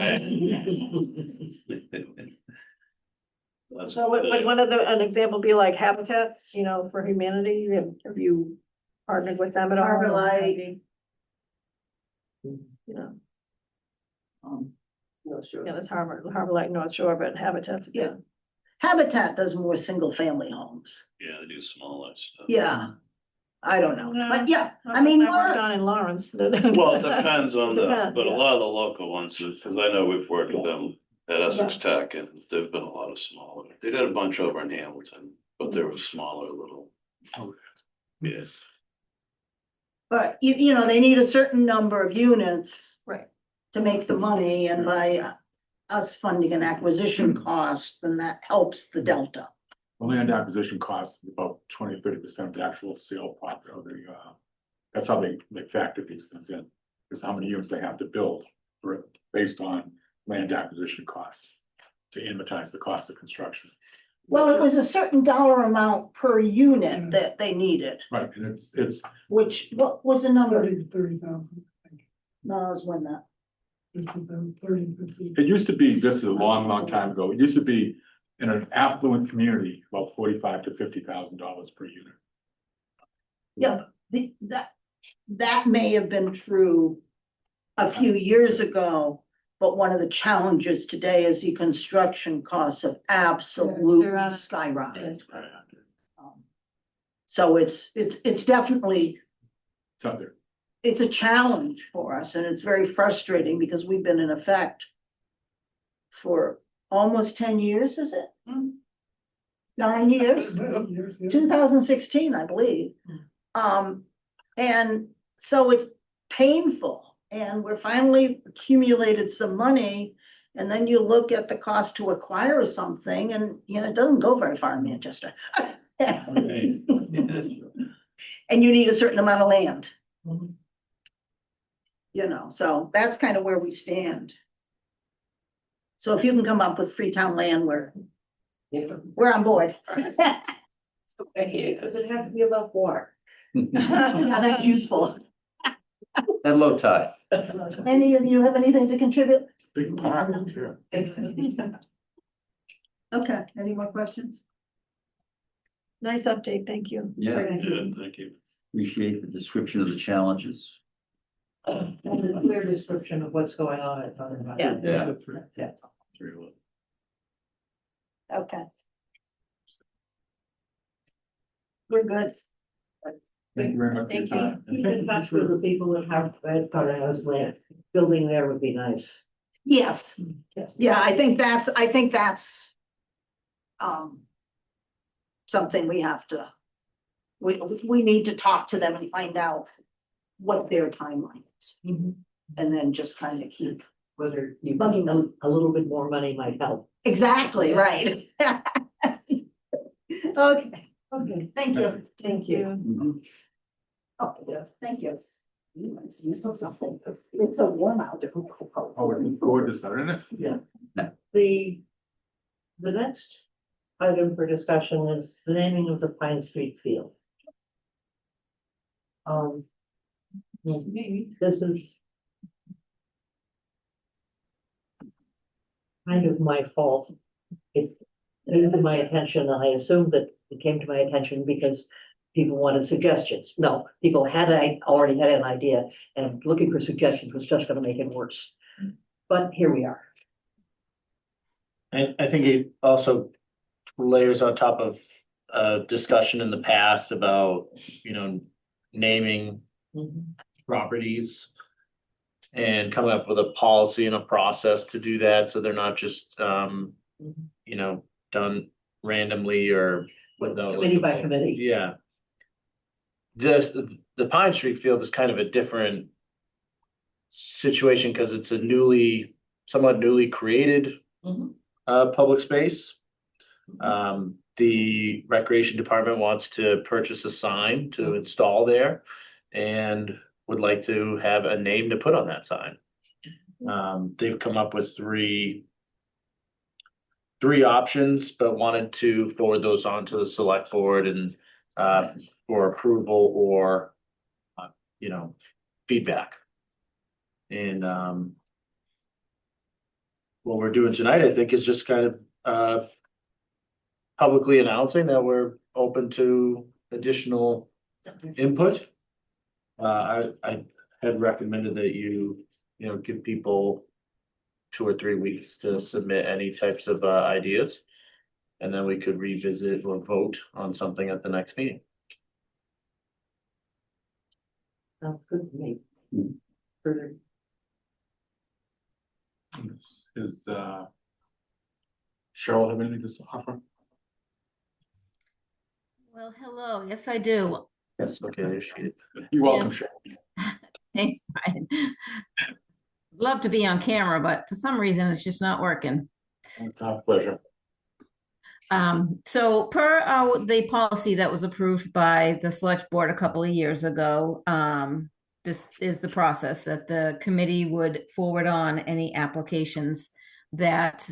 S8: That's
S3: So would one of an example be like Habitat, you know, for Humanity? Have you partnered with them at all?
S9: Harbor Light.
S3: You know,
S1: No, sure.
S3: yeah, there's Harbor Light North Shore, but Habitat's.
S9: Yeah. Habitat does more single family homes.
S8: Yeah, they do smaller stuff.
S9: Yeah. I don't know,
S3: No.
S9: but yeah, I mean,
S3: I worked
S9: we're,
S3: on in Lawrence.
S8: Well, it depends on
S3: Depends,
S8: but a
S3: yeah.
S8: lot of the local ones, because I know we've worked with them at Essex Tech, and there've been a lot of smaller. They did a bunch over in Hamilton, but they were smaller little. Yeah.
S9: but you know, they need a certain number of units.
S3: Right.
S9: To make the money, and by us funding an acquisition cost, then that helps the delta.
S2: The land acquisition costs about 20-30% of the actual sale profit of the, that's how they factor these things in. Is how many units they have to build for it, based on land acquisition costs to amortize the cost of construction.
S9: Well, it was a certain dollar amount per unit that they needed,
S2: Right, and it's,
S9: which, what was the number?
S10: 30,000, I think,
S9: No, it was when that,
S10: 50,000, 30, 50.
S2: it used to be, this is a long time ago, it used to be in an affluent community, about $45,000 to $50,000 per unit.
S9: yeah, that may have been true a few years ago, but one of the challenges today is the construction costs have absolutely skyrocketed.
S3: Yes.
S9: So it's definitely,
S2: It's up there.
S9: it's a challenge for us, and it's very frustrating because we've been in effect for almost 10 years, is it? 9 years?
S10: Years, yeah.
S9: 2016, I believe. And so it's painful, and we're finally accumulated some money. And then you look at the cost to acquire something, and you know, it doesn't go very far in Manchester. And you need a certain amount of land. You know, so that's kind of where we stand. So if you can come up with Freetown land, we're on board.
S1: Does it have to be about water?
S9: Yeah, that's useful.
S5: And low tide.
S9: Any of you have anything to contribute?
S2: Big part, yeah.
S9: Okay, any more questions?
S3: Nice update, thank you.
S5: Yeah,
S8: Thank you.
S5: appreciate the description of the challenges.
S1: And a clear description of what's going on at Thunder Road.
S3: Yeah.
S5: Yeah.
S1: Yeah.
S9: Okay. We're good.
S2: Thank you very much for your
S3: Thank you.
S2: time.
S1: Keep in touch with the people that have Red Thunder House land. Building there would be nice.
S9: Yes,
S1: Yes.
S9: yeah, I think that's something we have to, we need to talk to them and find out what their timeline is.
S1: Mhm.
S9: And then just kind of keep,
S1: Whether you,
S9: Bugging them.
S1: a little bit more money might help.
S9: exactly, right. Okay,
S1: Okay,
S9: thank you.
S1: thank you.
S5: Mhm.
S9: Oh, yes, thank you. You saw something, it's a warm out.
S2: Oh, we're looking forward to starting it.
S1: Yeah. The next item for discussion is the naming of the Pine Street Field. This is kind of my fault. It came to my attention, and I assumed that it came to my attention because people wanted suggestions. No, people already had an idea, and looking for suggestions was just gonna make it worse. But here we are.
S4: I think it also layers on top of a discussion in the past about, naming properties and coming up with a policy and a process to do that, so they're not just, done randomly or without.
S1: Committee by committee.
S4: Yeah. The Pine Street Field is kind of a different situation because it's a somewhat newly created
S1: Mhm.
S4: Public space. The Recreation Department wants to purchase a sign to install there and would like to have a name to put on that sign. They've come up with three options, but wanted to forward those on to the select board and for approval or feedback. And what we're doing tonight, I think, is just kind of publicly announcing that we're open to additional input. I had recommended that you give people 2 or 3 weeks to submit any types of ideas. And then we could revisit or vote on something at the next meeting.
S1: Sounds good to me. Further.
S2: Is Cheryl have anything to offer?
S11: Well, hello. Yes, I do.
S4: Yes, okay, there she is.
S2: You're welcome,
S11: Yes.
S2: Cheryl.
S11: Thanks, Brian. Love to be on camera, but for some reason it's just not working.
S2: It's our pleasure.
S11: So per the policy that was approved by the select board a couple of years ago, this is the process that the committee would forward on any applications that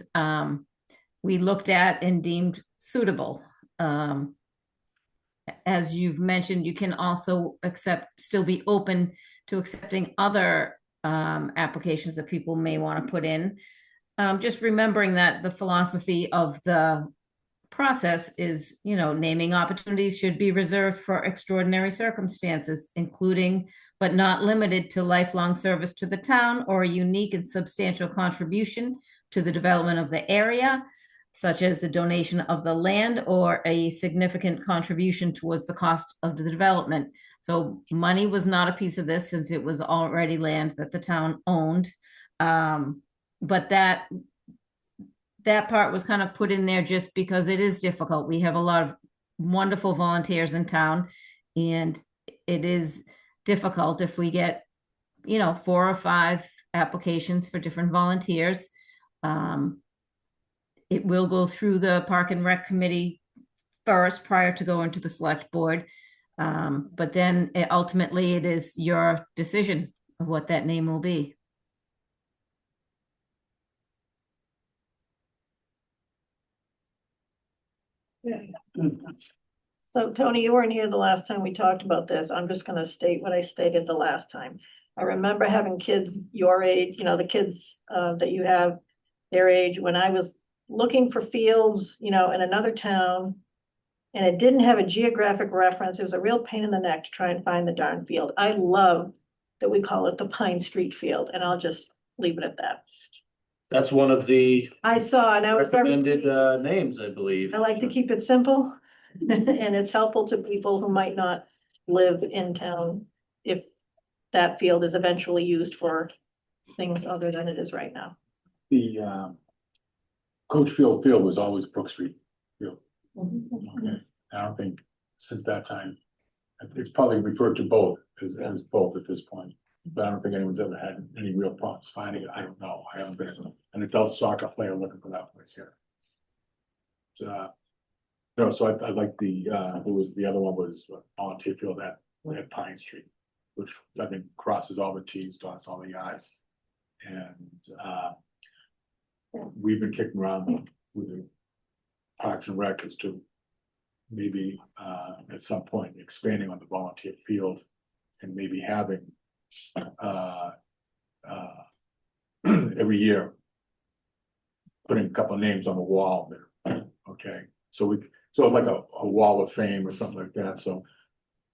S11: we looked at and deemed suitable. As you've mentioned, you can also still be open to accepting other applications that people may want to put in. Just remembering that the philosophy of the process is, naming opportunities should be reserved for extraordinary circumstances, including but not limited to lifelong service to the town or a unique and substantial contribution to the development of the area, such as the donation of the land or a significant contribution towards the cost of the development. So money was not a piece of this since it was already land that the town owned. But that part was kind of put in there just because it is difficult. We have a lot of wonderful volunteers in town, and it is difficult if we get, 4 or 5 applications for different volunteers. It will go through the Park and Rec Committee first prior to going to the select board. But then ultimately it is your decision of what that name will be.
S3: So Tony, you weren't here the last time we talked about this. I'm just gonna state what I stated the last time. I remember having kids your age, the kids that you have their age, when I was looking for fields, in another town. and it didn't have a geographic reference. It was a real pain in the neck to try and find the darn field. I love that we call it the Pine Street Field, and I'll just leave it at that.
S4: That's one of the
S3: I saw, and I was very.
S4: recommended names, I believe.
S3: I like to keep it simple, and it's helpful to people who might not live in town if that field is eventually used for things other than it is right now.
S2: The Coach Field was always Brook Street Field. Okay, I don't think since that time, it's probably referred to both as both at this point. But I don't think anyone's ever had any real problems finding it. I don't know. I haven't been an adult soccer player looking for that place here. No, so I like there was, the other one was volunteer field at Pine Street, which I think crosses all the Ts, dots all the Is. And we've been kicking around with the Parks and Rec as to maybe at some point expanding on the volunteer field and maybe having every year putting a couple of names on the wall there. Okay, so like a wall of fame or something like that. So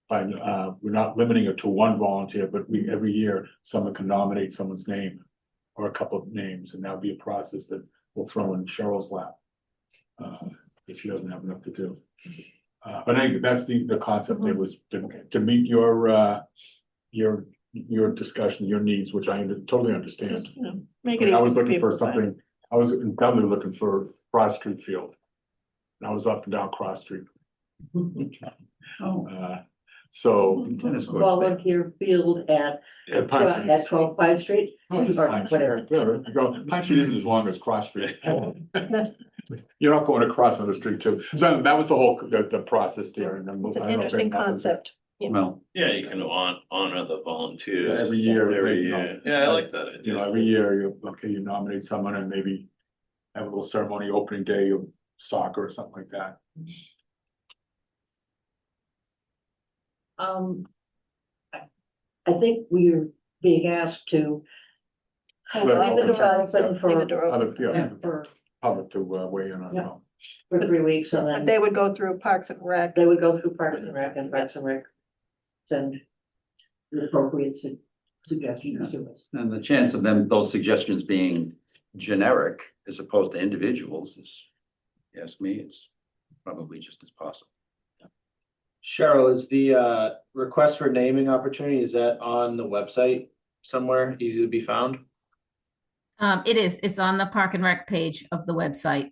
S2: we're not limiting it to one volunteer, but every year someone can nominate someone's name or a couple of names, and that'll be a process that we'll throw in Cheryl's lap if she doesn't have enough to do. But anyway, that's the concept. It was to meet your discussion, your needs, which I totally understand.
S3: You know, make it
S2: I
S3: easy
S2: was looking
S3: people
S2: for
S3: to find.
S2: something, I was doubly looking for Cross Street Field. And I was up and down Cross Street. So.
S5: Tennis court.
S1: Volunteer field at
S2: Pine Street.
S1: at 12 Pine Street.
S2: Oh, just
S1: or
S2: Pine Street.
S1: whatever.
S2: Yeah, I go, Pine Street isn't as long as Cross Street. You're not going across on the street too. So that was the whole, the process there. And then
S3: It's
S2: I
S3: an
S2: don't know if
S3: interesting
S2: anyone else has-
S3: concept.
S5: Well,
S8: Yeah, you can honor the volunteers.
S2: Every year,
S8: Every
S2: you know,
S8: year. Yeah, I like that idea.
S2: You know, every year you nominate someone and maybe have a little ceremony, opening day of soccer or something like that.
S1: I think we're being asked to
S3: Leave
S1: leave the door open
S3: Leave the door open.
S2: Other, yeah,
S1: for
S2: public to weigh in on.
S1: Yeah. 3 weeks, and
S3: But
S1: then
S3: they would go through Parks and Rec.
S1: they would go through Parks and Rec, and Parks and Rec send the appropriate suggestions to us.
S5: and the chance of those suggestions being generic as opposed to individuals is, if you ask me, it's probably just as possible.
S4: Cheryl, is the request for naming opportunity, is that on the website somewhere, easy to be found?
S11: It is, it's on the Park and Rec page of the website.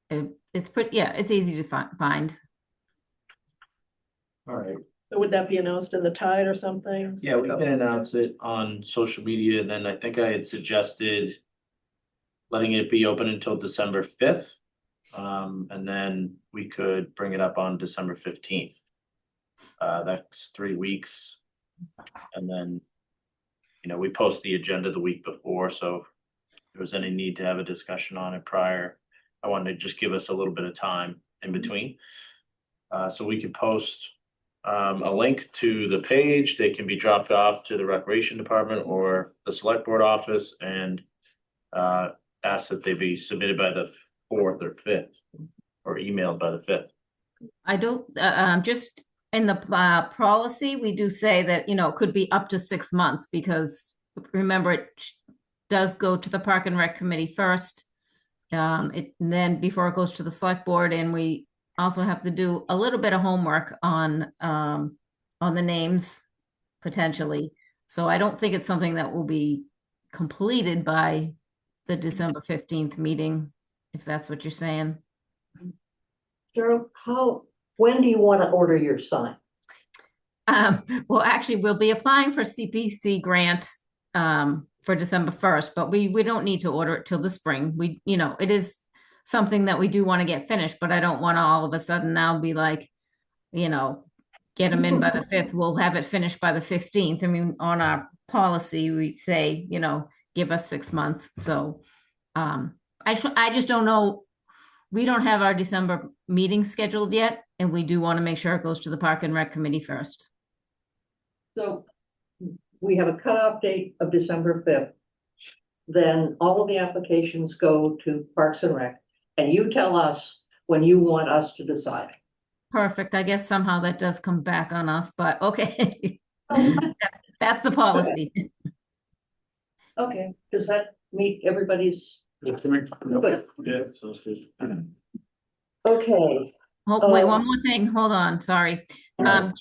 S11: It's pretty, yeah, it's easy to find.
S4: All right.
S3: So would that be announced in the Tide or something?
S4: Yeah, we can announce it on social media, and then I think I had suggested letting it be open until December 5th. And then we could bring it up on December 15th. That's 3 weeks. And then, you know, we post the agenda the week before, so if there was any need to have a discussion on it prior, I wanted to just give us a little bit of time in between. So we could post a link to the page. They can be dropped off to the Recreation Department or the Select Board office, and ask that they be submitted by the 4th or 5th or emailed by the 5th.
S11: I don't, just in the policy, we do say that, you know, it could be up to 6 months, because remember, it does go to the Park and Rec Committee first. And then before it goes to the Select Board, and we also have to do a little bit of homework on the names potentially. So I don't think it's something that will be completed by the December 15th meeting, if that's what you're saying.
S1: Cheryl, when do you want to order your sign?
S11: Well, actually, we'll be applying for CPC grant for December 1st, but we don't need to order it till the spring. You know, it is something that we do want to get finished, but I don't want to all of a sudden now be like, you know, get them in by the 5th. We'll have it finished by the 15th. I mean, on our policy, we say, you know, give us 6 months. So I just don't know. We don't have our December meeting scheduled yet, and we do want to make sure it goes to the Park and Rec Committee first.
S1: So we have a cutoff date of December 5th. Then all of the applications go to Parks and Rec, and you tell us when you want us to decide.
S11: perfect. I guess somehow that does come back on us, but okay.
S1: Oh,
S11: That's the policy.
S1: okay, does that meet everybody's?
S2: Good to me.
S1: Good.
S8: Yeah, sounds good.
S1: Okay,
S11: Oh, wait,
S1: Um,
S11: one more thing. Hold on, sorry. John,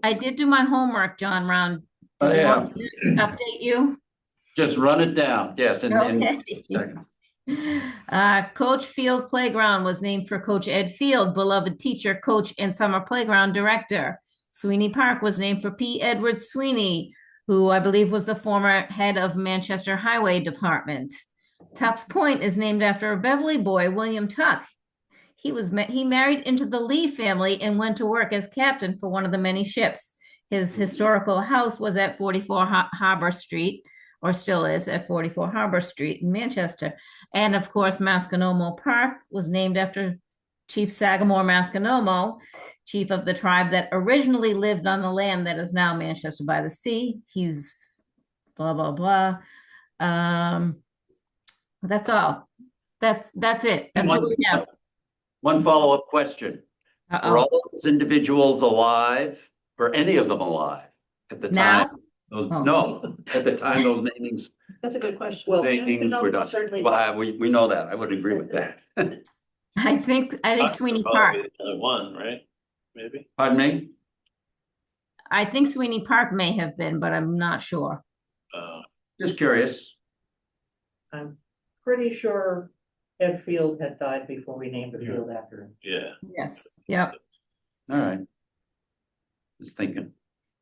S11: I did do my homework, John Round.
S5: Oh,
S11: Did you
S5: yeah.
S11: want me to update you?
S5: Just run it down. Yes, and
S11: Okay.
S5: seconds.
S11: Coach Field Playground was named for Coach Ed Field, beloved teacher, coach, and summer playground director. Sweeney Park was named for P. Edward Sweeney, who I believe was the former head of Manchester Highway Department. Tuck's Point is named after a Beverly boy, William Tuck. He married into the Lee family and went to work as captain for one of the many ships. His historical house was at 44 Harbor Street, or still is at 44 Harbor Street in Manchester. And of course, Masconomo Park was named after Chief Sagamore Masconomo, chief of the tribe that originally lived on the land that is now Manchester by the Sea. He's blah, blah, blah. That's all. That's it. That's what we have.
S5: One follow-up question. Were
S11: Uh-oh.
S5: all those individuals alive? Were any of them alive at the
S11: Now?
S5: time? Those,
S11: Oh.
S5: no, at the time those namings,
S3: That's a good question.
S1: well,
S5: namings were done.
S1: certainly,
S5: Well, we know that. I would agree with that.
S11: I think Sweeney Park.
S8: Another one, right? Maybe.
S5: Pardon me?
S11: I think Sweeney Park may have been, but I'm not sure.
S5: Just curious.
S1: I'm pretty sure Ed Field had died before we named the
S2: Yeah.
S1: field after him.
S8: Yeah.
S11: Yes. Yep.
S5: All right. Just thinking.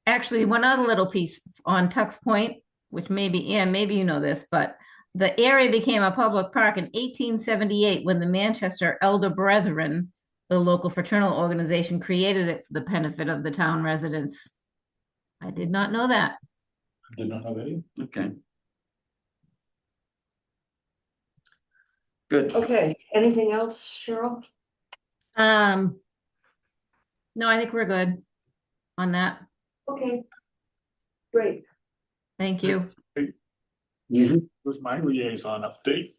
S11: Actually, one other little piece on Tuck's Point, which maybe you know this, but the area became a public park in 1878 when the Manchester Elder Brethren, the local fraternal organization, created it for the benefit of the town residents. I did not know that.
S2: I did not know that either.
S5: Okay. Good.
S1: Okay, anything else, Cheryl?
S11: No, I think we're good on that.
S1: Okay. Great.
S11: Thank you.
S2: Was my liaison update.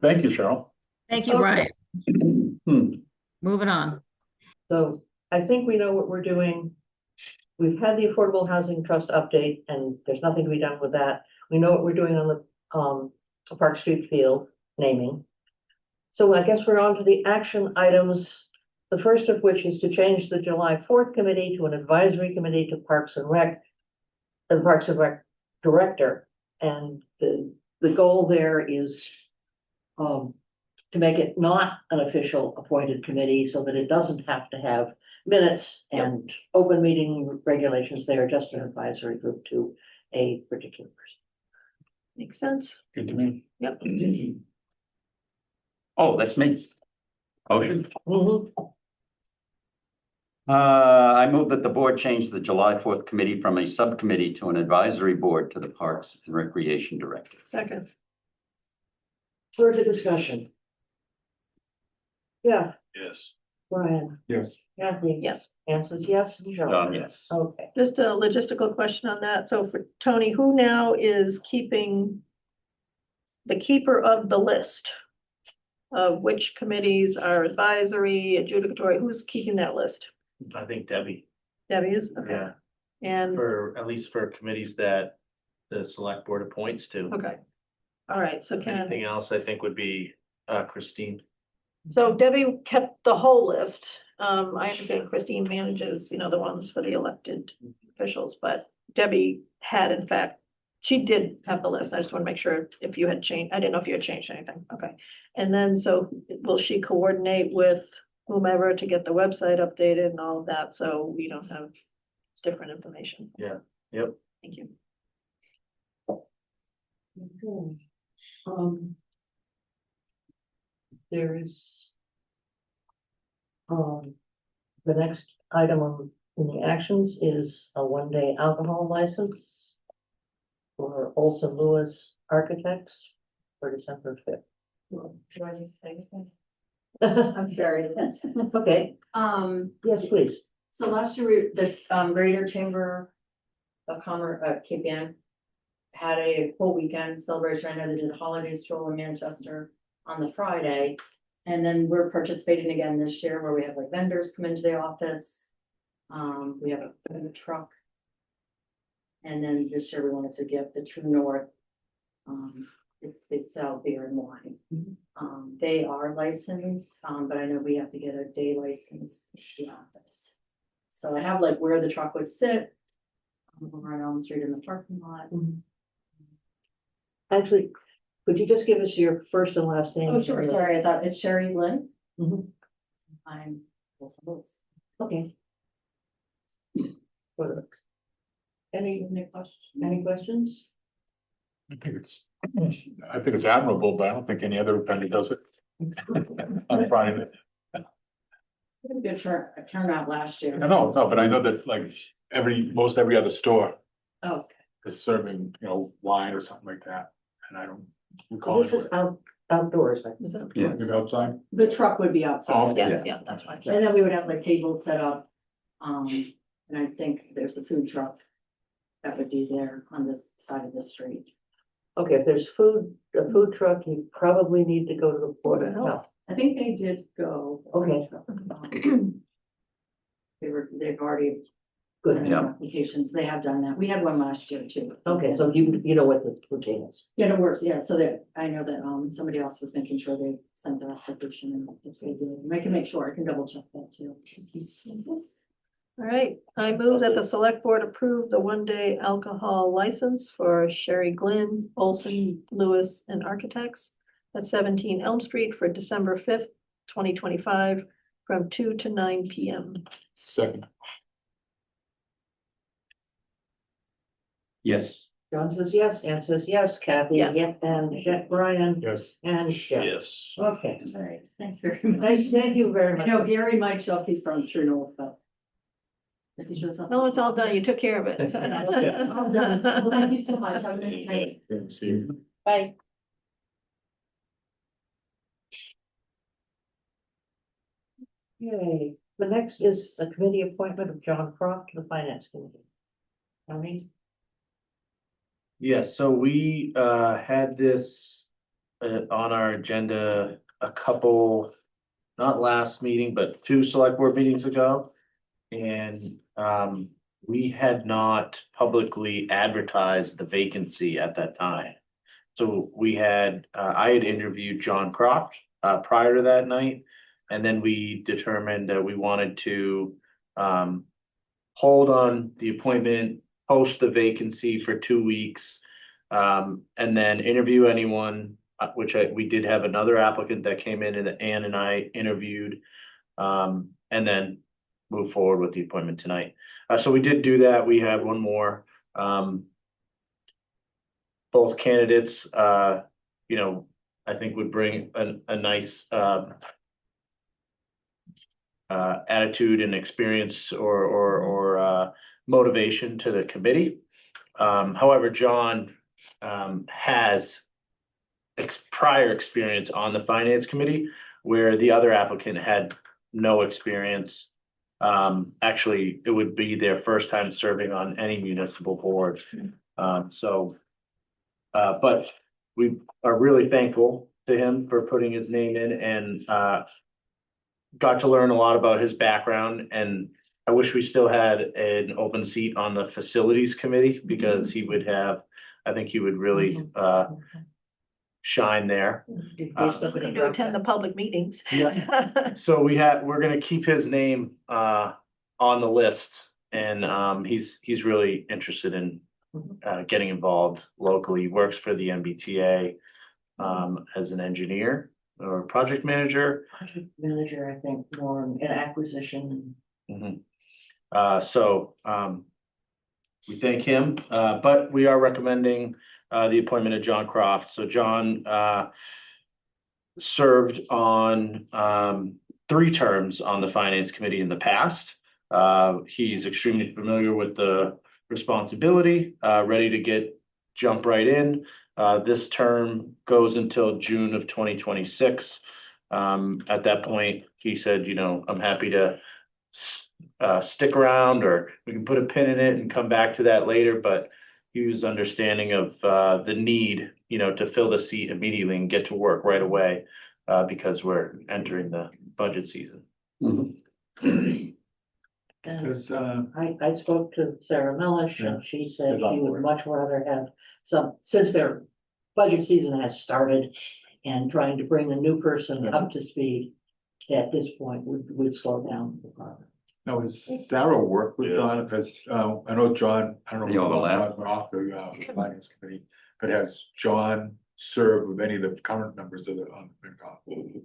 S2: Thank you, Cheryl.
S11: Thank you,
S1: Okay.
S11: Brian.
S5: Hmm.
S11: Moving on.
S1: So I think we know what we're doing. We've had the Affordable Housing Trust update and there's nothing to be done with that. We know what we're doing on the Park Street Field naming. So I guess we're on to the action items. The first of which is to change the July 4th committee to an advisory committee to Parks and Rec, the Parks and Rec director. And the goal there is to make it not an official appointed committee so that it doesn't have to have minutes and open meeting regulations. They are just an advisory group to a particular person.
S3: Makes sense.
S2: Good to me.
S3: Yep.
S5: Oh, that's me. Motion.
S1: Mhm.
S5: I move that the board change the July 4th committee from a subcommittee to an advisory board to the Parks and Recreation Director.
S3: Second.
S1: Further discussion? Yeah,
S8: Yes.
S1: Brian,
S2: Yes.
S1: Kathy.
S3: Yes.
S1: Anne says yes. Cheryl?
S5: John, yes.
S1: Okay.
S3: Just a logistical question on that. So for Tony, who now is keeping the keeper of the list of which committees are advisory, adjudicatory? Who's keeping that list?
S4: I think Debbie,
S3: Debbie is? Okay.
S4: yeah,
S3: And,
S4: at least for committees that the select board appoints to.
S3: okay. All right, so
S4: Anything else I think would be Christine.
S3: so Debbie kept the whole list. I understand Christine manages, the ones for the elected officials, but Debbie had in fact, she did have the list. I just want to make sure if you had changed, I didn't know if you had changed anything. Okay. And then, so will she coordinate with whomever to get the website updated and all of that, so we don't have different information?
S4: Yeah. Yep.
S3: Thank you.
S1: Okay. There is the next item in the actions is a one-day alcohol license for Olson Lewis Architects for December 5th.
S12: Do I need to say anything?
S1: Okay,
S12: I'm very intense.
S1: yes, please.
S12: So last year, the Greater Chamber of Commerce, Cape Ann, had a full weekend celebration. I know they did a holiday stroll in Manchester on the Friday. And then we're participating again this year where we have like vendors come into the office. We have a truck. And then this year we wanted to give the True North. They sell beer and wine. They are licensed, but I know we have to get a day license in the office. So I have like where the truck would sit. Right on the street in the parking lot.
S1: Actually, could you just give us your first and last name?
S12: Oh, sure, sorry, I thought it's Sherry Lynn.
S1: Mhm.
S12: I'm Wilson Lewis.
S1: Okay. Any questions?
S2: I think it's admirable, but I don't think any other vendor does it. I'm finding it.
S12: We had a good turnout last year.
S2: No, but I know that like most every other store
S12: Oh,
S2: is serving, wine or something like that, and I don't recall.
S1: This is outdoors, I think.
S5: Yes.
S2: Maybe outside?
S12: the truck would be
S2: Oh,
S12: outside,
S2: okay.
S12: yes, yeah, that's fine. And then we would have like tables set up. And I think there's a food truck that would be there on the side of the street.
S1: Okay, if there's a food truck, you probably need to go to the Board of Health.
S12: I think they did go.
S1: Okay.
S12: They've already.
S1: Good.
S12: sent in applications, they have done that, we had one last year too.
S1: Okay, so you know what the routine is.
S12: Yeah, it works, yeah, so that, I know that, somebody else was making sure they sent their application and if they did, and I can make sure, I can double check that too.
S3: All right, I move that the select board approve the one-day alcohol license for Sherry Glenn, Olson, Lewis, and Architects at 17 Elm Street for December 5th, 2025, from 2 to 9 p.m.
S2: Second.
S5: Yes.
S1: John says yes, Ann says yes, Kathy,
S3: Yes.
S1: yeah, and Brian,
S2: Yes.
S1: and Shep.
S8: Yes.
S1: Okay,
S12: All right, thank you very much.
S1: thank you very
S12: I
S1: much.
S12: know Gary might show up, he's from True North, but. If he shows up.
S3: No, it's all done. You took care of it.
S12: All done. Well, thank you so much. Have a good night.
S2: Good to see you.
S3: Bye.
S1: Okay, the next is a committee appointment of John Croft to the Finance Committee. Tony?
S4: Yes, so we had this on our agenda a couple, not last meeting, but 2 select board meetings ago. And we had not publicly advertised the vacancy at that time. So we had, I had interviewed John Croft prior to that night. And then we determined that we wanted to hold on the appointment, post the vacancy for 2 weeks, and then interview anyone, which we did have another applicant that came in and Ann and I interviewed, and then move forward with the appointment tonight. So we did do that. We had one more. Both candidates, I think would bring a nice attitude and experience or motivation to the committee. However, John has prior experience on the finance committee where the other applicant had no experience. Actually, it would be their first time serving on any municipal board. But we are really thankful to him for putting his name in and got to learn a lot about his background. And I wish we still had an open seat on the facilities committee because he would have, I think he would really shine there.
S3: We need to attend the public meetings.
S4: So we're gonna keep his name on the list, and he's really interested in getting involved locally. He works for the MBTA as an engineer or project manager.
S1: Project manager, I think, more in acquisition.
S4: So we thank him, but we are recommending the appointment of John Croft. So John served on 3 terms on the finance committee in the past. He's extremely familiar with the responsibility, ready to jump right in. This term goes until June of 2026. At that point, he said, I'm happy to stick around, or we can put a pin in it and come back to that later. But he was understanding of the need, to fill the seat immediately and get to work right away. because we're entering the budget season.
S5: Mhm.
S1: And
S2: Because,
S1: I spoke to Sarah Melish
S2: Yeah.
S1: and she said
S2: She's on
S1: she would
S2: board.
S1: much rather have some, since their budget season has started and trying to bring a new person up to speed at this point would slow down the progress.
S2: now, is Sarah work with
S8: Yeah.
S2: John? Because, I know John, I don't know.
S5: The overlap.
S2: John's been off the finance committee, but has John served with any of the current members of the, FinCom?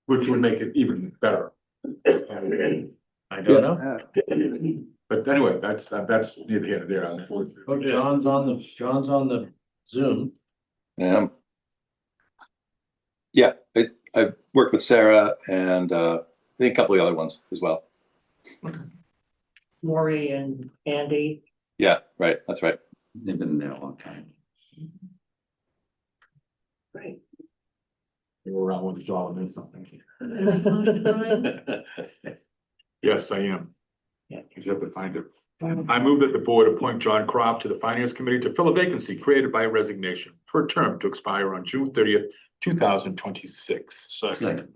S2: Which would make it even better.
S4: I don't know.
S2: But anyway, that's neither here nor there.
S4: Oh, John's on the Zoom.
S13: Yeah, I worked with Sarah and I think a couple of other ones as well.
S1: Maury and Andy.
S13: Yeah, right, that's right.
S5: They've been there a long time.
S1: Great.
S2: You were around with John or something. Yes, I am.
S1: Yeah.
S2: You just have to find it. I move that the board appoint John Croft to the Finance Committee to fill a vacancy created by resignation for a term to expire on June 30th, 2026.
S8: Second.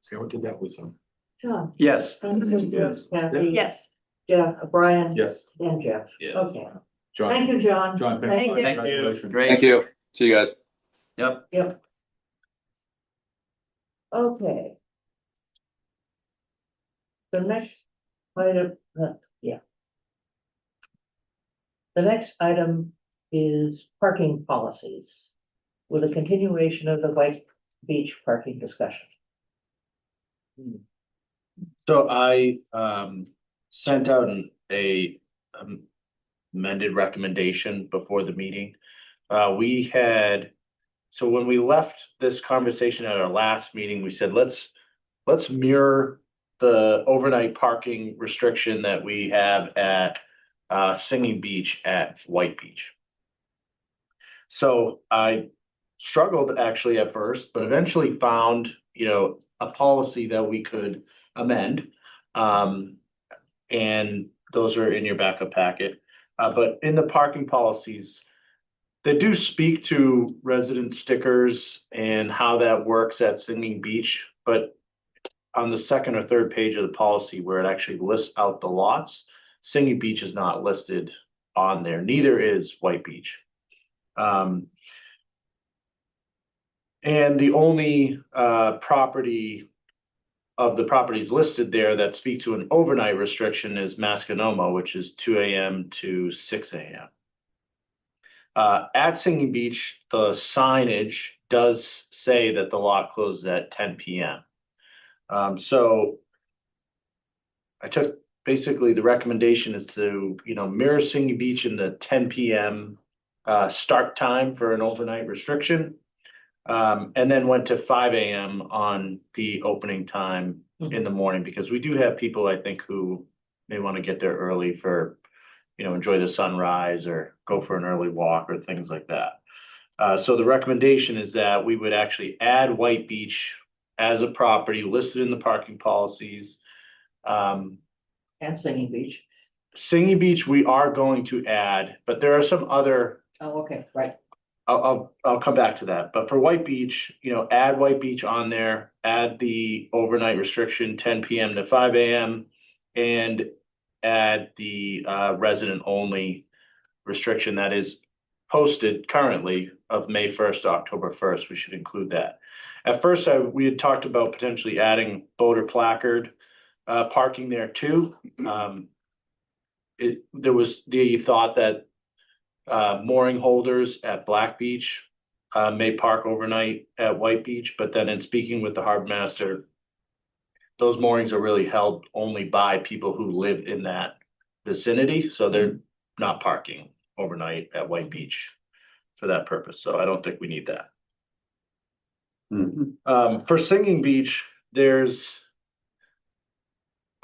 S2: See how I did that with some?
S1: John.
S5: Yes.
S2: Yes.
S1: Kathy.
S3: Yes.
S1: Jeff, Brian.
S2: Yes,
S1: And Jeff.
S8: Yeah.
S1: Okay.
S2: John.
S1: Thank you, John.
S2: John,
S3: Thank
S2: thank
S3: you.
S2: you.
S8: Thank you.
S2: Congratulations.
S5: Great.
S13: Thank you. See you guys.
S5: Yep.
S1: Yep. Okay. The next item, yeah. The next item is parking policies with a continuation of the White Beach parking discussion.
S4: So I sent out a amended recommendation before the meeting. So when we left this conversation at our last meeting, we said, let's mirror the overnight parking restriction that we have at Singing Beach at White Beach. So I struggled actually at first, but eventually found, a policy that we could amend. And those are in your backup packet. But in the parking policies, they do speak to resident stickers and how that works at Singing Beach. But on the second or third page of the policy where it actually lists out the lots, Singing Beach is not listed on there. Neither is White Beach. And the only property of the properties listed there that speak to an overnight restriction is Masconomo, which is 2 a.m. to 6 a.m. At Singing Beach, the signage does say that the lot closes at 10 p.m. So I took basically the recommendation is to, mirror Singing Beach in the 10 p.m. Start time for an overnight restriction. And then went to 5 a.m. on the opening time in the morning, because we do have people, I think, who may want to get there early for, enjoy the sunrise or go for an early walk or things like that. So the recommendation is that we would actually add White Beach as a property listed in the parking policies.
S1: And Singing Beach.
S4: Singing Beach, we are going to add, but there are some other.
S1: Oh, okay, right.
S4: I'll come back to that, but for White Beach, add White Beach on there, add the overnight restriction 10 p.m. to 5 a.m. and add the resident only restriction that is posted currently of May 1st to October 1st. We should include that. At first, we had talked about potentially adding boat or placard parking there too. There was the thought that mooring holders at Black Beach may park overnight at White Beach, but then in speaking with the harbor master, those moorings are really held only by people who live in that vicinity, so they're not parking overnight at White Beach for that purpose, so I don't think we need that. For Singing Beach,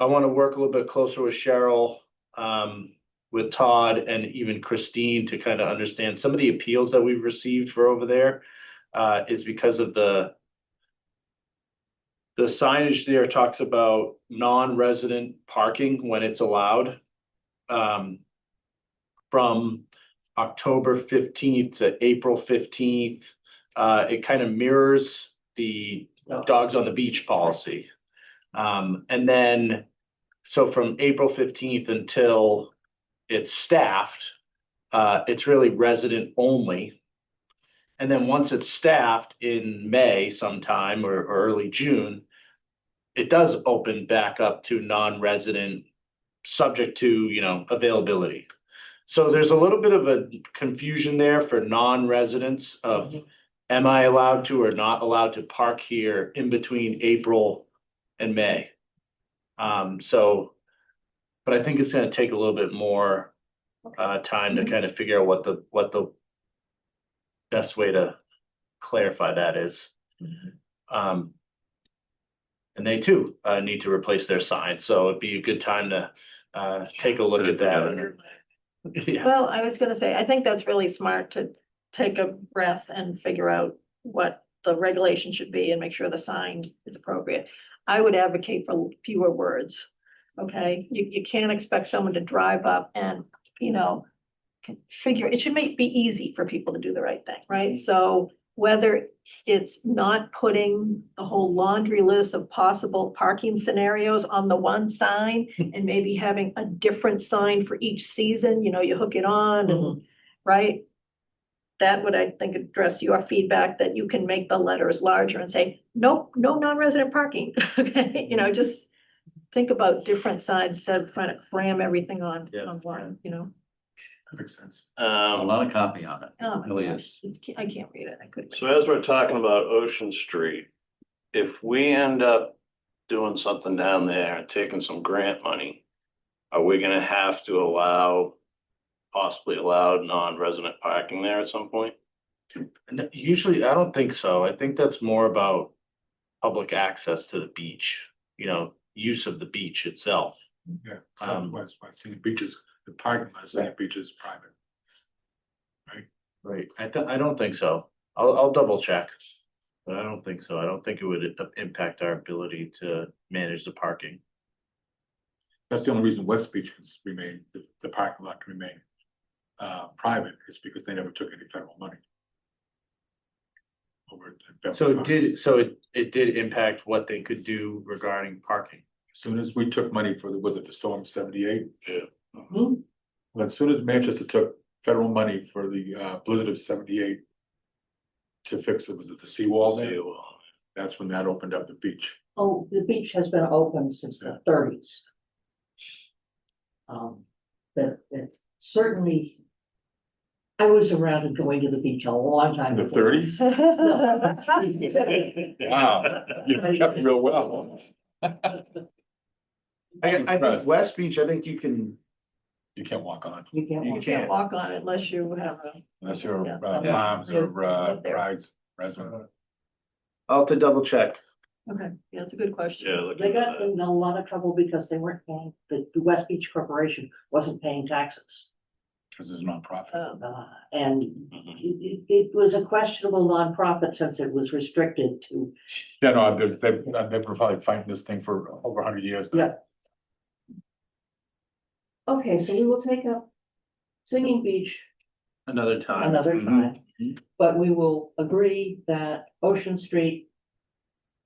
S4: I want to work a little bit closer with Cheryl, with Todd and even Christine to kind of understand some of the appeals that we've received for over there is because of the signage there talks about non-resident parking when it's allowed from October 15th to April 15th. It kind of mirrors the dogs on the beach policy. And then, so from April 15th until it's staffed, it's really resident only. And then once it's staffed in May sometime or early June, it does open back up to non-resident, subject to, you know, availability. So there's a little bit of a confusion there for non-residents of, am I allowed to or not allowed to park here in between April and May? But I think it's gonna take a little bit more time to kind of figure out what the best way to clarify that is. And they too need to replace their sign, so it'd be a good time to take a look at that. Yeah,
S3: Well, I was gonna say, I think that's really smart to take a breath and figure out what the regulation should be and make sure the sign is appropriate. I would advocate for fewer words, okay? You can't expect someone to drive up and, you know, figure, it should be easy for people to do the right thing, right? So whether it's not putting the whole laundry list of possible parking scenarios on the one sign and maybe having a different sign for each season, you know, you hook it on and, right? That would, I think, address your feedback that you can make the letters larger and say, nope, no non-resident parking. Okay, you know, just think about different signs instead of trying to cram everything on one, you know?
S2: That makes sense.
S5: A lot of copy on it.
S3: Oh my
S5: Really
S3: gosh,
S5: is.
S3: it's, I can't read it, I couldn't.
S8: So as we're talking about Ocean Street, if we end up doing something down there and taking some grant money, are we gonna have to possibly allow non-resident parking there at some point?
S4: usually I don't think so. I think that's more about public access to the beach, you know, use of the beach itself.
S2: Yeah, Southwest, I see the beaches, the parking lot, the beach is private.
S4: Right, I don't think so. I'll double check. But I don't think so. I don't think it would impact our ability to manage the parking.
S2: That's the only reason West Beach can remain, the parking lot can remain private, is because they never took any federal money.
S4: So it did impact what they could do regarding parking.
S2: As soon as we took money for was it the storm 78?
S8: Yeah.
S2: Well, as soon as Manchester took federal money for the blizzard of 78 to fix it, was it the seawall there? That's when that opened up the beach.
S1: Oh, the beach has been open since the 30s. That certainly, I was around and going to the beach a long time.
S2: In the
S1: before.
S2: 30s? Wow, you kept real well.
S4: I think West Beach, I think you
S2: can't walk on
S1: You can't.
S3: You
S1: walk.
S3: can't walk on it unless you have a.
S2: unless you're
S3: Yeah.
S2: moms or
S3: Live there.
S2: brides resident.
S4: I'll have to double check.
S3: Okay, yeah, that's a good question.
S8: Yeah, look
S1: They
S8: at
S1: got
S8: that.
S1: in a lot of trouble because they weren't paying, the West Beach Corporation wasn't paying taxes.
S2: Because it's nonprofit.
S1: And it was a questionable nonprofit since it was restricted to.
S2: Yeah, no, they've been probably fighting this thing for over 100 years now.
S1: Yeah. Okay, so we will take up Singing Beach
S4: Another time.
S1: another
S2: Mhm.
S1: time. But we will agree that Ocean Street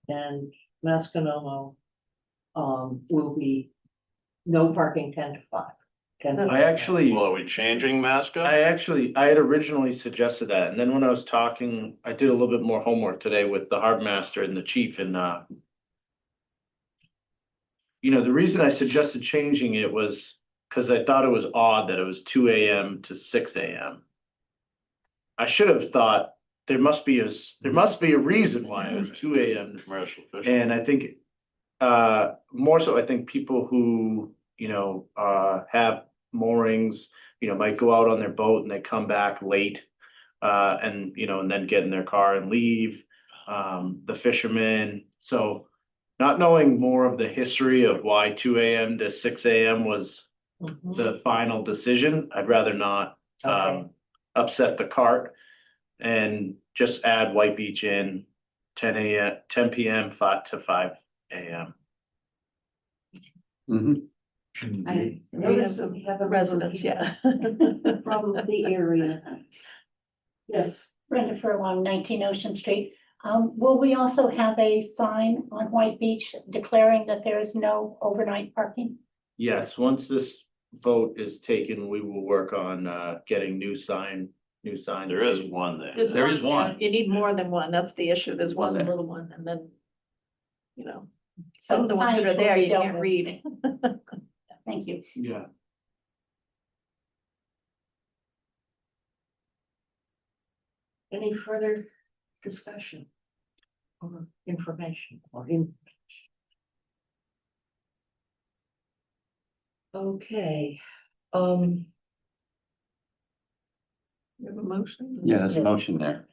S1: and Masconomo will be no parking 10 to 5. 10 to
S4: I actually.
S8: Well, are we changing mascot?
S4: I had originally suggested that, and then when I was talking, I did a little bit more homework today with the harbor master and the chief and, you know, the reason I suggested changing it was because I thought it was odd that it was 2 AM to 6 AM. I should have thought there must be a reason why it was 2 AM.
S8: Commercial fishing.
S4: And I think, more so, I think people who, you know, have moorings, you know, might go out on their boat and they come back late. And, you know, and then get in their car and leave, the fishermen, so. Not knowing more of the history of why 2 AM to 6 AM was the final decision, I'd rather not,
S1: Okay.
S4: upset the cart. And just add White Beach in 10 PM, 5 to 5 AM.
S1: I
S3: We
S1: noticed
S3: have
S1: that we have a
S3: residents, yeah.
S1: From the area. Yes,
S9: Brenda Furlong, 19 Ocean Street. Will we also have a sign on White Beach declaring that there is no overnight parking?
S4: Yes, once this vote is taken, we will work on getting new signs.
S8: There is one there.
S3: There's
S5: There is
S3: yeah,
S5: one.
S3: You need more than one. That's the issue. There's one
S5: One there.
S3: little one and then, you know, some of the ones that
S9: signage
S3: are there,
S9: will
S3: you
S9: be dealt
S3: can't
S9: with.
S3: read.
S9: Thank you.
S4: Yeah.
S1: Any further discussion? Or information or in? Okay,
S3: You have a motion?
S5: Yeah, there's a motion there.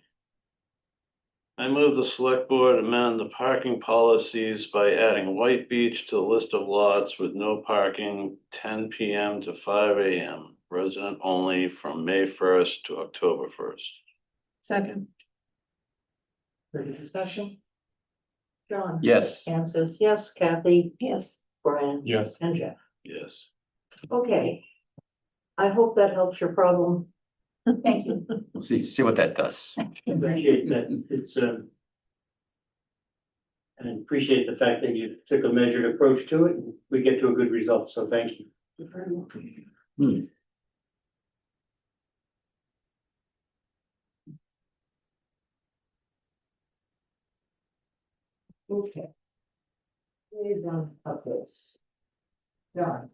S8: I move the select board amend the parking policies by adding White Beach to the list of lots with no parking 10 PM to 5 AM. Resident only from May 1st to October 1st.
S3: Second.
S1: further discussion? John?
S5: Yes.
S1: Anne says yes, Kathy,
S3: Yes.
S1: Brian?
S2: Yes.
S1: And Jeff.
S8: Yes.
S1: Okay. I hope that helps your problem.
S9: Thank you.
S5: We'll see what that does.
S14: Appreciate that. It's, and appreciate the fact that you took a measured approach to it and we get to a good result. So thank you.
S1: You're very welcome. Okay. Liaison updates. John?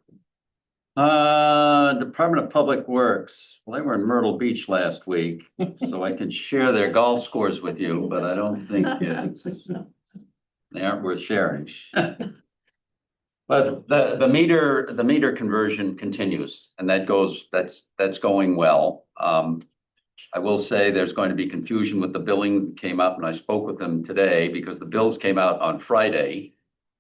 S5: Department of Public Works, well, they were in Myrtle Beach last week, so I can share their golf scores with you, but I don't think they aren't worth sharing. But the meter conversion continues, and that's going well. I will say there's going to be confusion with the billing that came up, and I spoke with them today because the bills came out on Friday.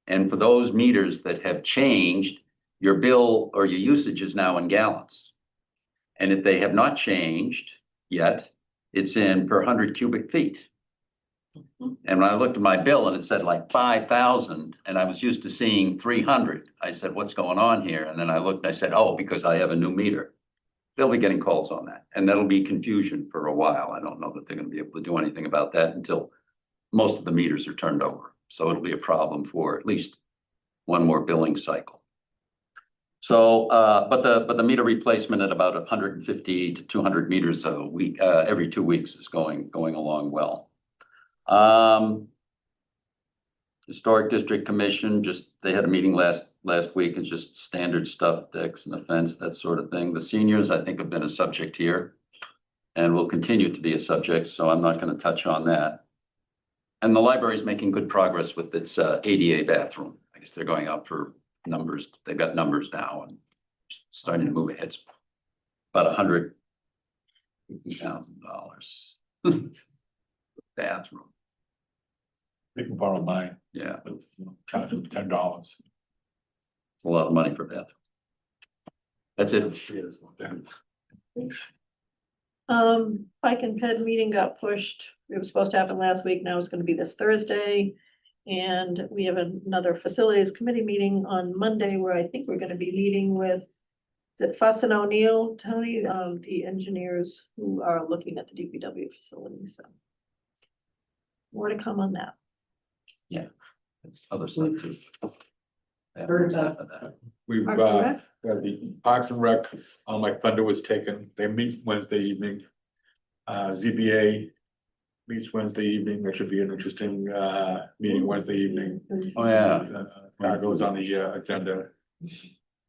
S5: And for those meters that have changed, your bill or your usage is now in gallons. And if they have not changed yet, it's in per 100 cubic feet. And when I looked at my bill and it said like 5,000 and I was used to seeing 300, I said, what's going on here? And then I looked and I said, oh, because I have a new meter. They'll be getting calls on that, and that'll be confusion for a while. I don't know that they're going to be able to do anything about that until most of the meters are turned over. So it'll be a problem for at least one more billing cycle. So, but the meter replacement at about 150 to 200 meters a week, every 2 weeks is going along well. Historic District Commission, they had a meeting last week. It's just standard stuff, decks and the fence, that sort of thing. The seniors, I think, have been a subject here and will continue to be a subject, so I'm not going to touch on that. And the library is making good progress with its ADA bathroom. I guess they're going out for numbers. They've got numbers now and starting to move ahead. It's about $150,000 bathroom.
S2: They can borrow mine,
S5: Yeah,
S2: charge them $10.
S5: it's a lot of money for a bathroom. That's it.
S3: Pike and Ped meeting got pushed. It was supposed to happen last week. Now it's gonna be this Thursday. And we have another facilities committee meeting on Monday where I think we're gonna be meeting with, is it Fuss and O'Neill, Tony, the engineers who are looking at the DPW facility, so. More to come on that.
S5: Yeah, it's other stuff too.
S1: Heard about
S5: that.
S2: We've,
S3: Park and Rec?
S2: got the Parks and Rec, like Thunder was taken, they meet Wednesday evening. ZBA meets Wednesday evening, that should be an interesting, meeting Wednesday evening.
S5: Oh, yeah.
S2: That goes on the, agenda.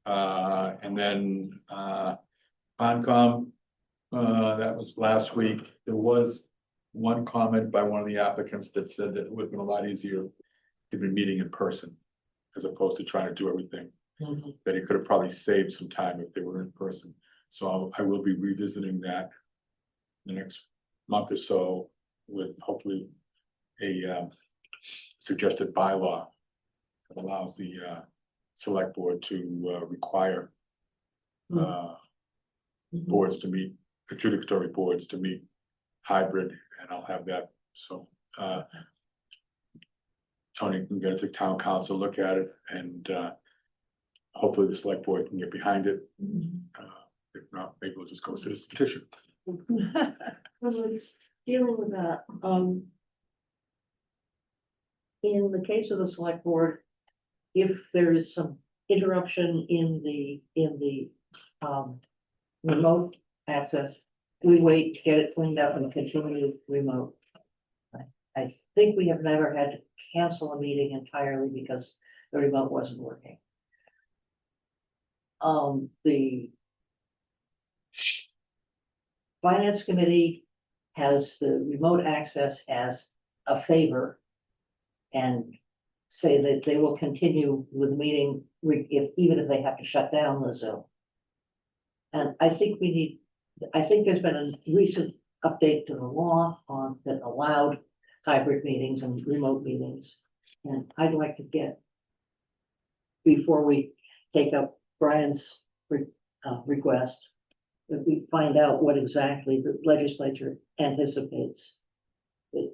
S2: And then, Concom, that was last week, there was one comment by one of the applicants that said that it would have been a lot easier to be meeting in person as opposed to trying to do everything. That it could have probably saved some time if they were in person. So I will be revisiting that the next month or so with hopefully a suggested bylaw that allows the select board to require boards to meet, adjudicatory boards to meet hybrid, and I'll have that, so Tony can get it to town council, look at it, and hopefully the select board can get behind it. If not, maybe we'll just go citizen petition.
S1: dealing with that, in the case of the select board, if there is some interruption in the remote access, we wait to get it cleaned up and continue remote. I think we have never had to cancel a meeting entirely because the remote wasn't working. The Finance Committee has the remote access as a favor and say that they will continue with the meeting even if they have to shut down the Zoom. And I think there's been a recent update to the law that allowed hybrid meetings and remote meetings. And I'd like to get, before we take up Brian's request, that we find out what exactly the legislature anticipates. Would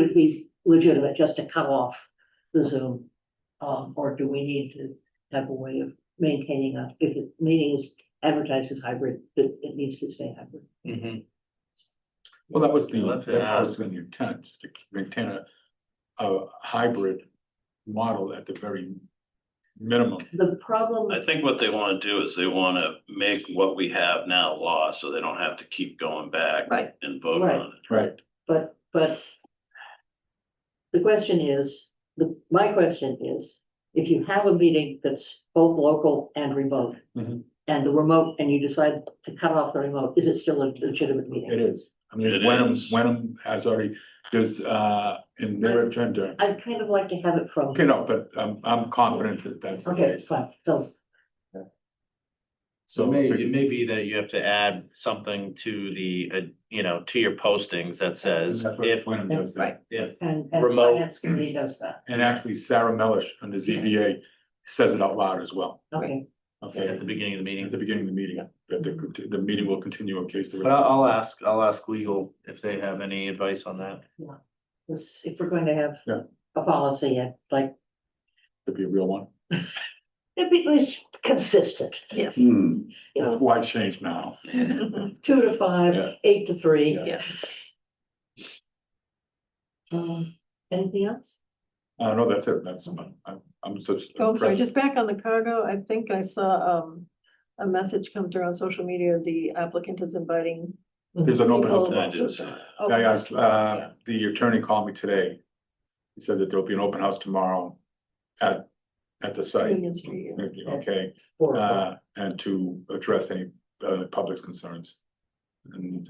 S1: it be legitimate just to cut off the Zoom? Or do we need to have a way of maintaining if the meeting is advertised as hybrid, that it needs to stay hybrid?
S4: Mhm.
S2: Well, that was
S4: I'll have to
S2: that was
S4: ask.
S2: the intent, to maintain a hybrid model at the very minimum.
S1: The problem.
S8: I think what they want to do is they want to make what we have now law, so they don't have to keep going back
S3: Right.
S8: and vote
S1: Right.
S8: on it.
S2: Right.
S1: But the question is, my question is, if you have a meeting that's both local and remote,
S2: Mhm.
S1: and the remote, and you decide to cut off the remote, is it still a legitimate meeting?
S2: It is. I mean,
S8: It is.
S2: Wenham has already, there's, in their agenda.
S1: I'd kind of like to have it from.
S2: Okay, no, but I'm confident that that's the
S1: Okay,
S2: case.
S1: fine, so,
S4: So it may be that you have to add something to the, to your postings that says
S2: That's what
S4: if,
S2: Wenham does that.
S4: if
S1: and
S4: Remote.
S1: Finance Committee does that,
S2: And actually Sarah Mellish on the ZBA says it out loud as well.
S1: okay.
S2: Okay,
S4: at the beginning of the meeting.
S2: at the beginning of the meeting, that the meeting will continue in case there is.
S4: But I'll ask legal if they have any advice on that.
S1: If we're going to have
S2: Yeah.
S1: a policy, I'd like,
S2: To be a real one.
S1: it'd be at least consistent,
S3: Yes.
S1: you know,
S2: Why change now?
S1: 2 to 5,
S2: Yeah.
S1: 8 to 3.
S2: Yeah.
S1: Anything else?
S2: No, that's it. I'm such.
S3: Oh, I'm sorry,
S2: impressed.
S3: just back on the cargo, I think I saw a message come through on social media, the applicant is inviting.
S2: There's an open house
S3: people
S2: tomorrow.
S3: to-
S2: Yeah,
S3: Open house
S2: yes,
S3: tomorrow,
S2: the attorney called me today. He said that there'll be an open house tomorrow at the
S3: yeah,
S2: site.
S3: Union Street. Yeah.
S2: Okay,
S1: 4 o'clock.
S2: and to address any public's concerns. And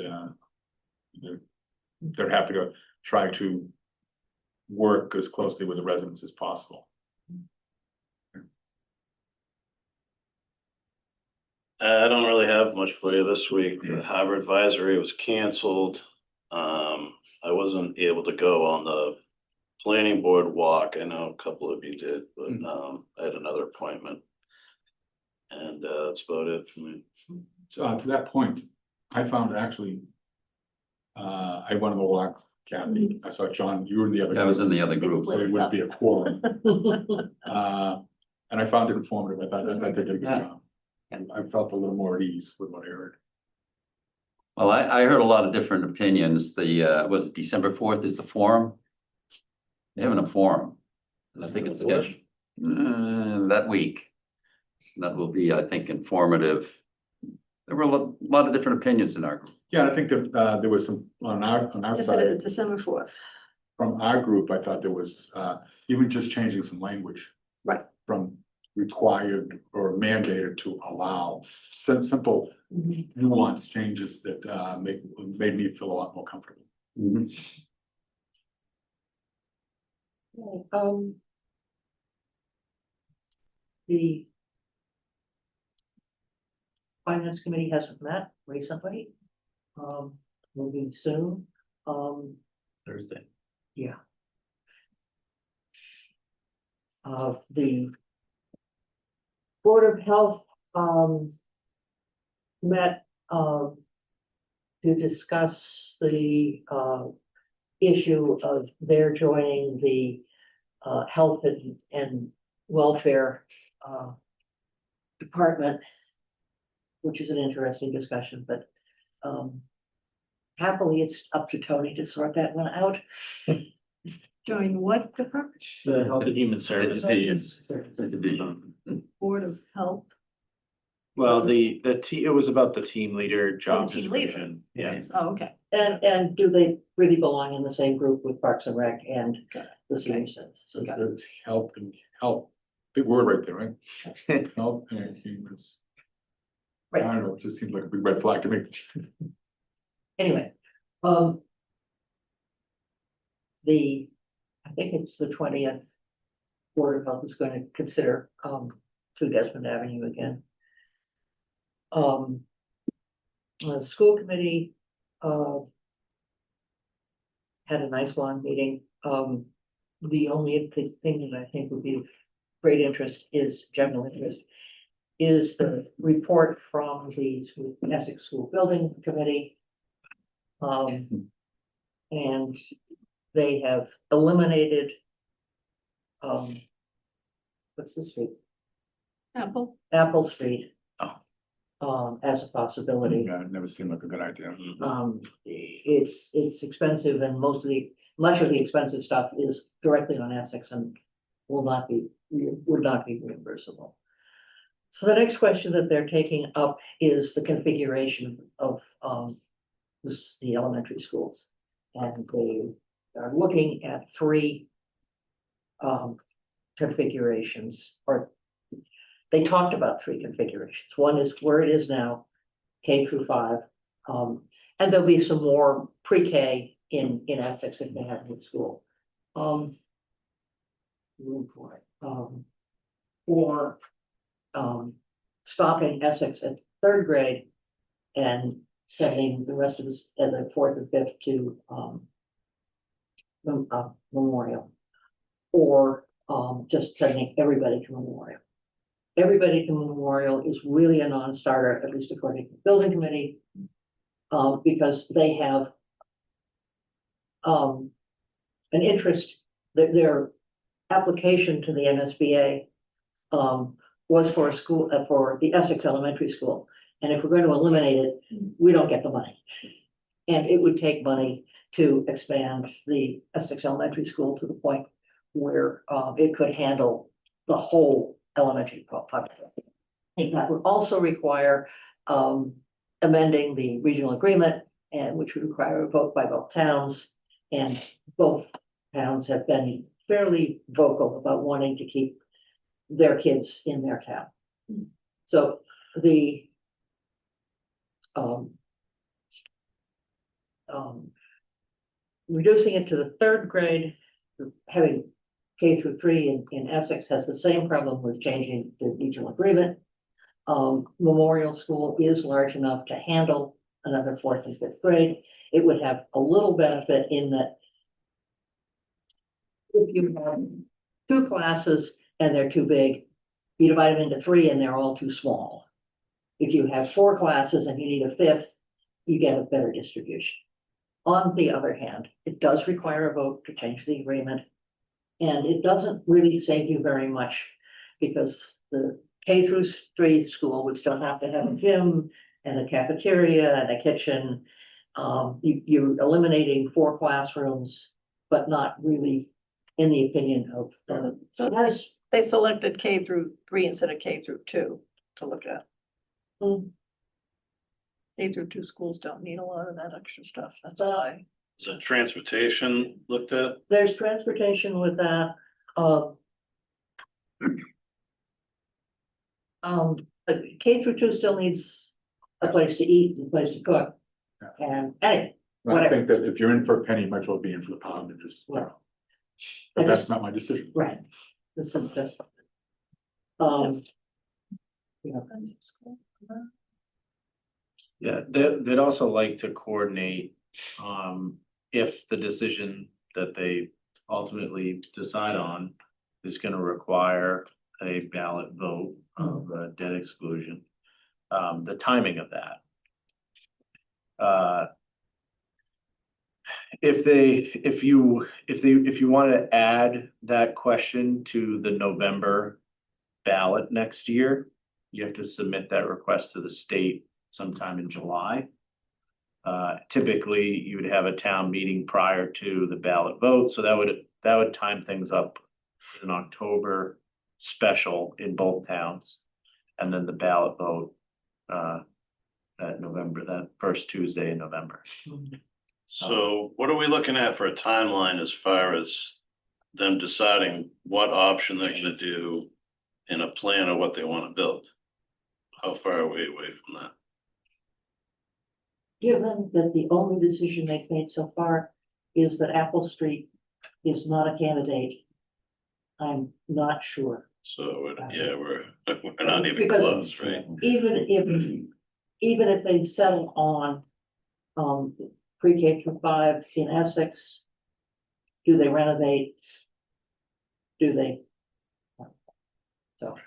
S2: they're happy to try to work as closely with the residents as possible.
S8: I don't really have much for you this week. The harbor advisory was canceled. I wasn't able to go on the planning board walk. I know a couple of you did, but I had another appointment. And that's about it for me.
S2: To that point, I found actually, I went on the walk, Kathy, I saw John, you were in the other.
S5: I was in the other group.
S2: So it wouldn't be a quorum. And I found it informative. I thought they did a good job. And I felt a little more at ease with what I heard.
S5: Well, I heard a lot of different opinions. Was it December 4th is the forum? They're having a forum. I think it's scheduled that week. That will be, I think, informative. There were a lot of different opinions in our group.
S2: Yeah, I think that there was some on our
S3: Just said it
S2: side,
S3: December 4th.
S2: from our group, I thought there was even just changing some language.
S3: Right.
S2: From required or mandated to allow, simple nuance changes that made me feel a lot more comfortable.
S1: The Finance Committee hasn't met recently. Will be soon.
S4: Thursday.
S1: Yeah. The Board of Health, met, to discuss the, issue of their joining the, health and welfare, department, which is an interesting discussion, but, happily, it's up to Tony to sort that one out.
S3: Join what department?
S4: The Health and Human Services.
S3: Board of Health.
S4: Well, it was about the team leader job
S3: team leader.
S4: description. Yeah.
S3: Oh, okay.
S1: And do they really belong in the same group with Parks and Rec and the senior center?
S2: So the health and help, big word right there, right? Health and humans. I don't know, it just seems like a big red flag to me.
S1: Anyway, I think it's the 20th Board of Health is going to consider, to Desmond Avenue again. The school committee, had a nice long meeting. The only thing that I think would be of great interest is general interest is the report from the Essex School Building Committee. And they have eliminated, what's the street? Apple Street. As a possibility.
S2: Yeah, it never seemed like a good idea.
S1: It's expensive and much of the expensive stuff is directly on Essex and would not be reimbursable. So the next question that they're taking up is the configuration of the elementary schools. And they are looking at 3 configurations, or they talked about 3 configurations. One is where it is now, K through 5. And there'll be some more pre-K in Essex if they have a new school. Room for it. Or stopping Essex at 3rd grade and sending the rest of us at the 4th and 5th to Memorial. Or just sending everybody to Memorial. Everybody to Memorial is really a non-starter, at least according to the building committee, because they have an interest that their application to the NSBA was for a school, for the Essex Elementary School. And if we're going to eliminate it, we don't get the money. And it would take money to expand the Essex Elementary School to the point where it could handle the whole elementary population. That would also require amending the regional agreement, and which would require a vote by both towns. And both towns have been fairly vocal about wanting to keep their kids in their town. So the reducing it to the 3rd grade, having K through 3 in Essex has the same problem with changing the regional agreement. Memorial School is large enough to handle another 4th and 5th grade. It would have a little benefit in that if you have 2 classes and they're too big, you divide them into 3 and they're all too small. If you have 4 classes and you need a 5th, you get a better distribution. On the other hand, it does require a vote to change the agreement. And it doesn't really save you very much because the K through 3 school would still have to have a gym and a cafeteria and a kitchen. You're eliminating 4 classrooms, but not really in the opinion of.
S3: So they selected K through 3 instead of K through 2 to look at. K through 2 schools don't need a lot of that extra stuff. That's why.
S8: Is it transportation looked at?
S1: There's transportation with that. But K through 2 still needs a place to eat, and a place to cook. And anyway,
S2: I think that if you're in for a penny, you might as well be in for the pound and just,
S1: Right.
S2: but that's not my decision.
S1: right, this is just.
S4: Yeah, they'd also like to coordinate, if the decision that they ultimately decide on is gonna require a ballot vote of debt exclusion, the timing of that. If you wanted to add that question to the November ballot next year, you have to submit that request to the state sometime in July. Typically, you would have a town meeting prior to the ballot vote, so that would time things up in October special in both towns. And then the ballot vote at November, that first Tuesday in November.
S8: So what are we looking at for a timeline as far as them deciding what option they're gonna do in a plan of what they wanna build? How far are we away from that?
S1: Given that the only decision they've made so far is that Apple Street is not a candidate, I'm not sure.
S8: So, yeah, we're not even
S1: Because
S8: close, right?
S1: Even if they settle on, pre-K through 5 in Essex, do they renovate? Do they? So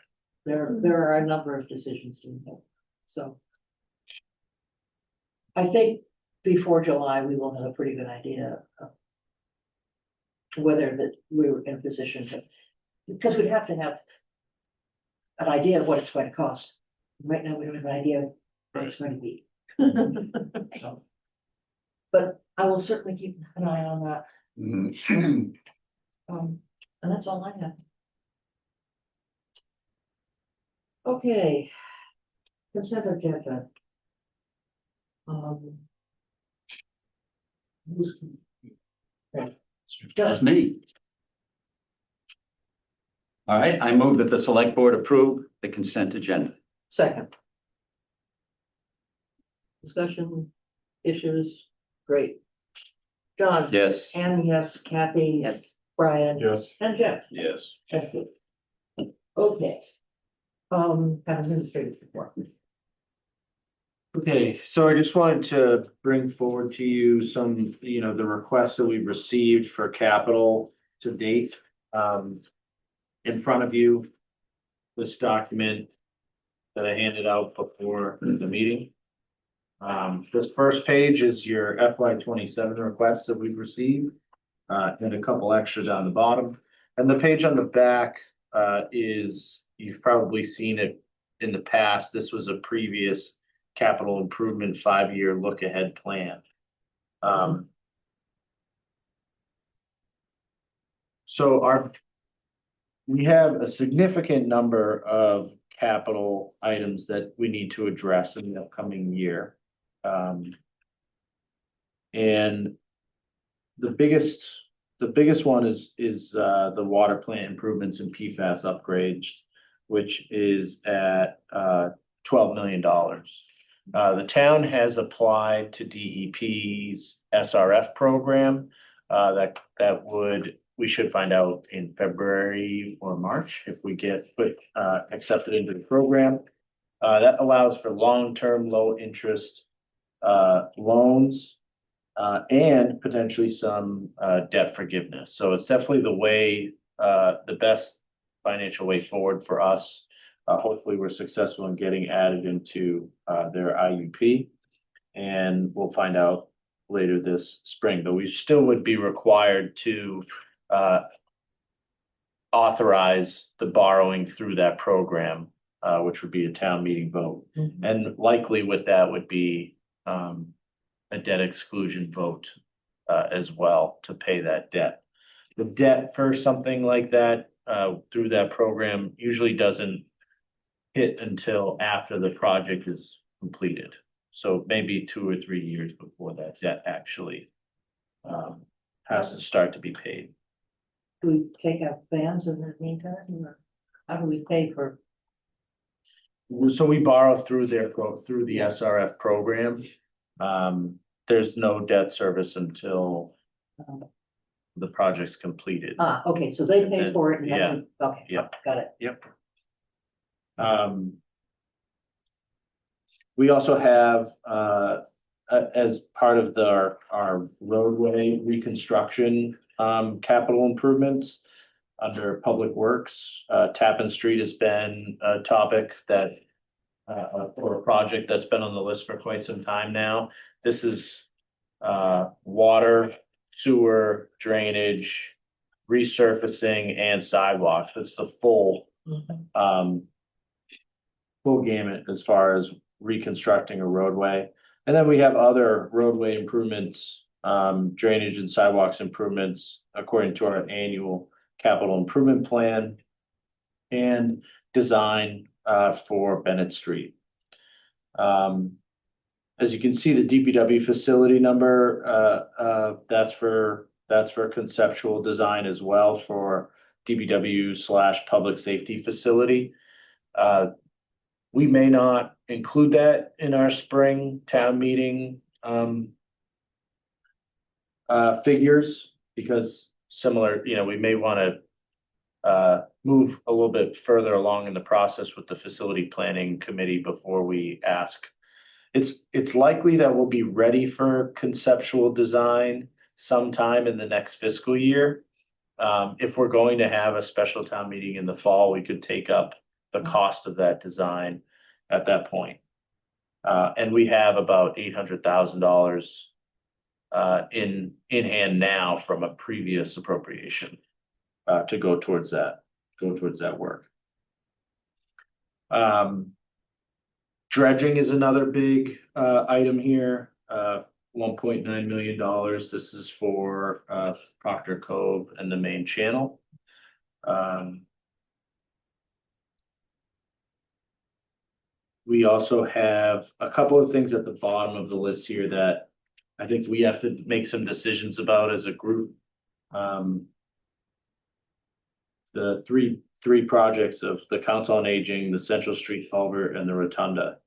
S1: there are a number of decisions to make, so. I think before July, we will have a pretty good idea of whether that we were in a position to, because we'd have to have an idea of what it's going to cost. Right now, we don't have an idea of what it's going to be. So, but I will certainly keep an eye on that. And that's all I have. Okay. Consent agenda.
S5: That's me. All right, I move that the select board approve the consent agenda.
S1: Second. Discussion, issues, great. John?
S5: Yes.
S1: Anne, yes, Kathy?
S3: Yes.
S1: Brian?
S2: Yes.
S1: And Jeff?
S8: Yes.
S1: Thank you. Okay. Have administrative report.
S4: Okay, so I just wanted to bring forward to you some, the requests that we've received for capital to date. In front of you, this document that I handed out before the meeting. This first page is your FY 27 requests that we've received, and a couple extra down the bottom. And the page on the back is, you've probably seen it in the past. This was a previous capital improvement 5-year look ahead plan. So we have a significant number of capital items that we need to address in the upcoming year. And the biggest one is the water plant improvements and PFAS upgrades, which is at $12 million. The town has applied to DEP's SRF program. We should find out in February or March if we get accepted into the program. That allows for long-term, low-interest loans and potentially some debt forgiveness. So it's definitely the best financial way forward for us. Hopefully, we're successful in getting added into their IUP, and we'll find out later this spring. But we still would be required to authorize the borrowing through that program, which would be a town meeting vote. And likely with that would be a debt exclusion vote as well to pay that debt. The debt for something like that through that program usually doesn't hit until after the project is completed. So maybe 2 or 3 years before that debt actually has to start to be paid.
S1: Do we take out vans in the meantime, or how do we pay for?
S4: So we borrow through the SRF program. There's no debt service until the project's completed.
S1: Okay, so they pay for it. And
S4: Yeah.
S1: then okay,
S4: Yep.
S1: got it.
S4: Yep. We also have, as part of our roadway reconstruction, capital improvements under Public Works. Tappan Street has been a topic that, or a project that's been on the list for quite some time now. This is water, sewer, drainage, resurfacing, and sidewalks. It's the full gamut as far as reconstructing a roadway. And then we have other roadway improvements, drainage and sidewalks improvements according to our annual capital improvement plan and design for Bennett Street. As you can see, the DPW facility number, that's for conceptual design as well for DPW/public safety facility. We may not include that in our spring town meeting figures because similar, we may want to move a little bit further along in the process with the facility planning committee before we ask. It's likely that we'll be ready for conceptual design sometime in the next fiscal year. If we're going to have a special town meeting in the fall, we could take up the cost of that design at that point. And we have about $800,000 in hand now from a previous appropriation to go towards that work. Dredging is another big item here, $1.9 million. This is for Proctor Cove and the main channel. We also have a couple of things at the bottom of the list here that I think we have to make some decisions about as a group. The three projects of the Council on Aging, the Central Street Culvert, and the Rotunda.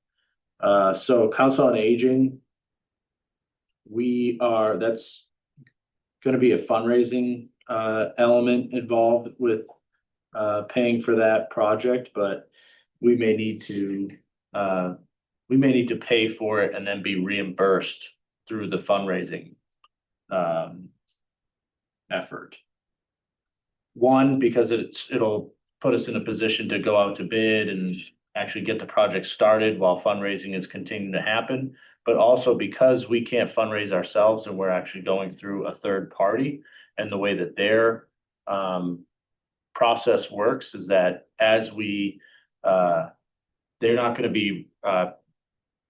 S4: So Council on Aging, that's going to be a fundraising element involved with paying for that project, but we may need to pay for it and then be reimbursed through the fundraising effort. One, because it'll put us in a position to go out to bid and actually get the project started while fundraising is continuing to happen, but also because we can't fundraise ourselves and we're actually going through a third party, and the way that their process works is that as they're not going to be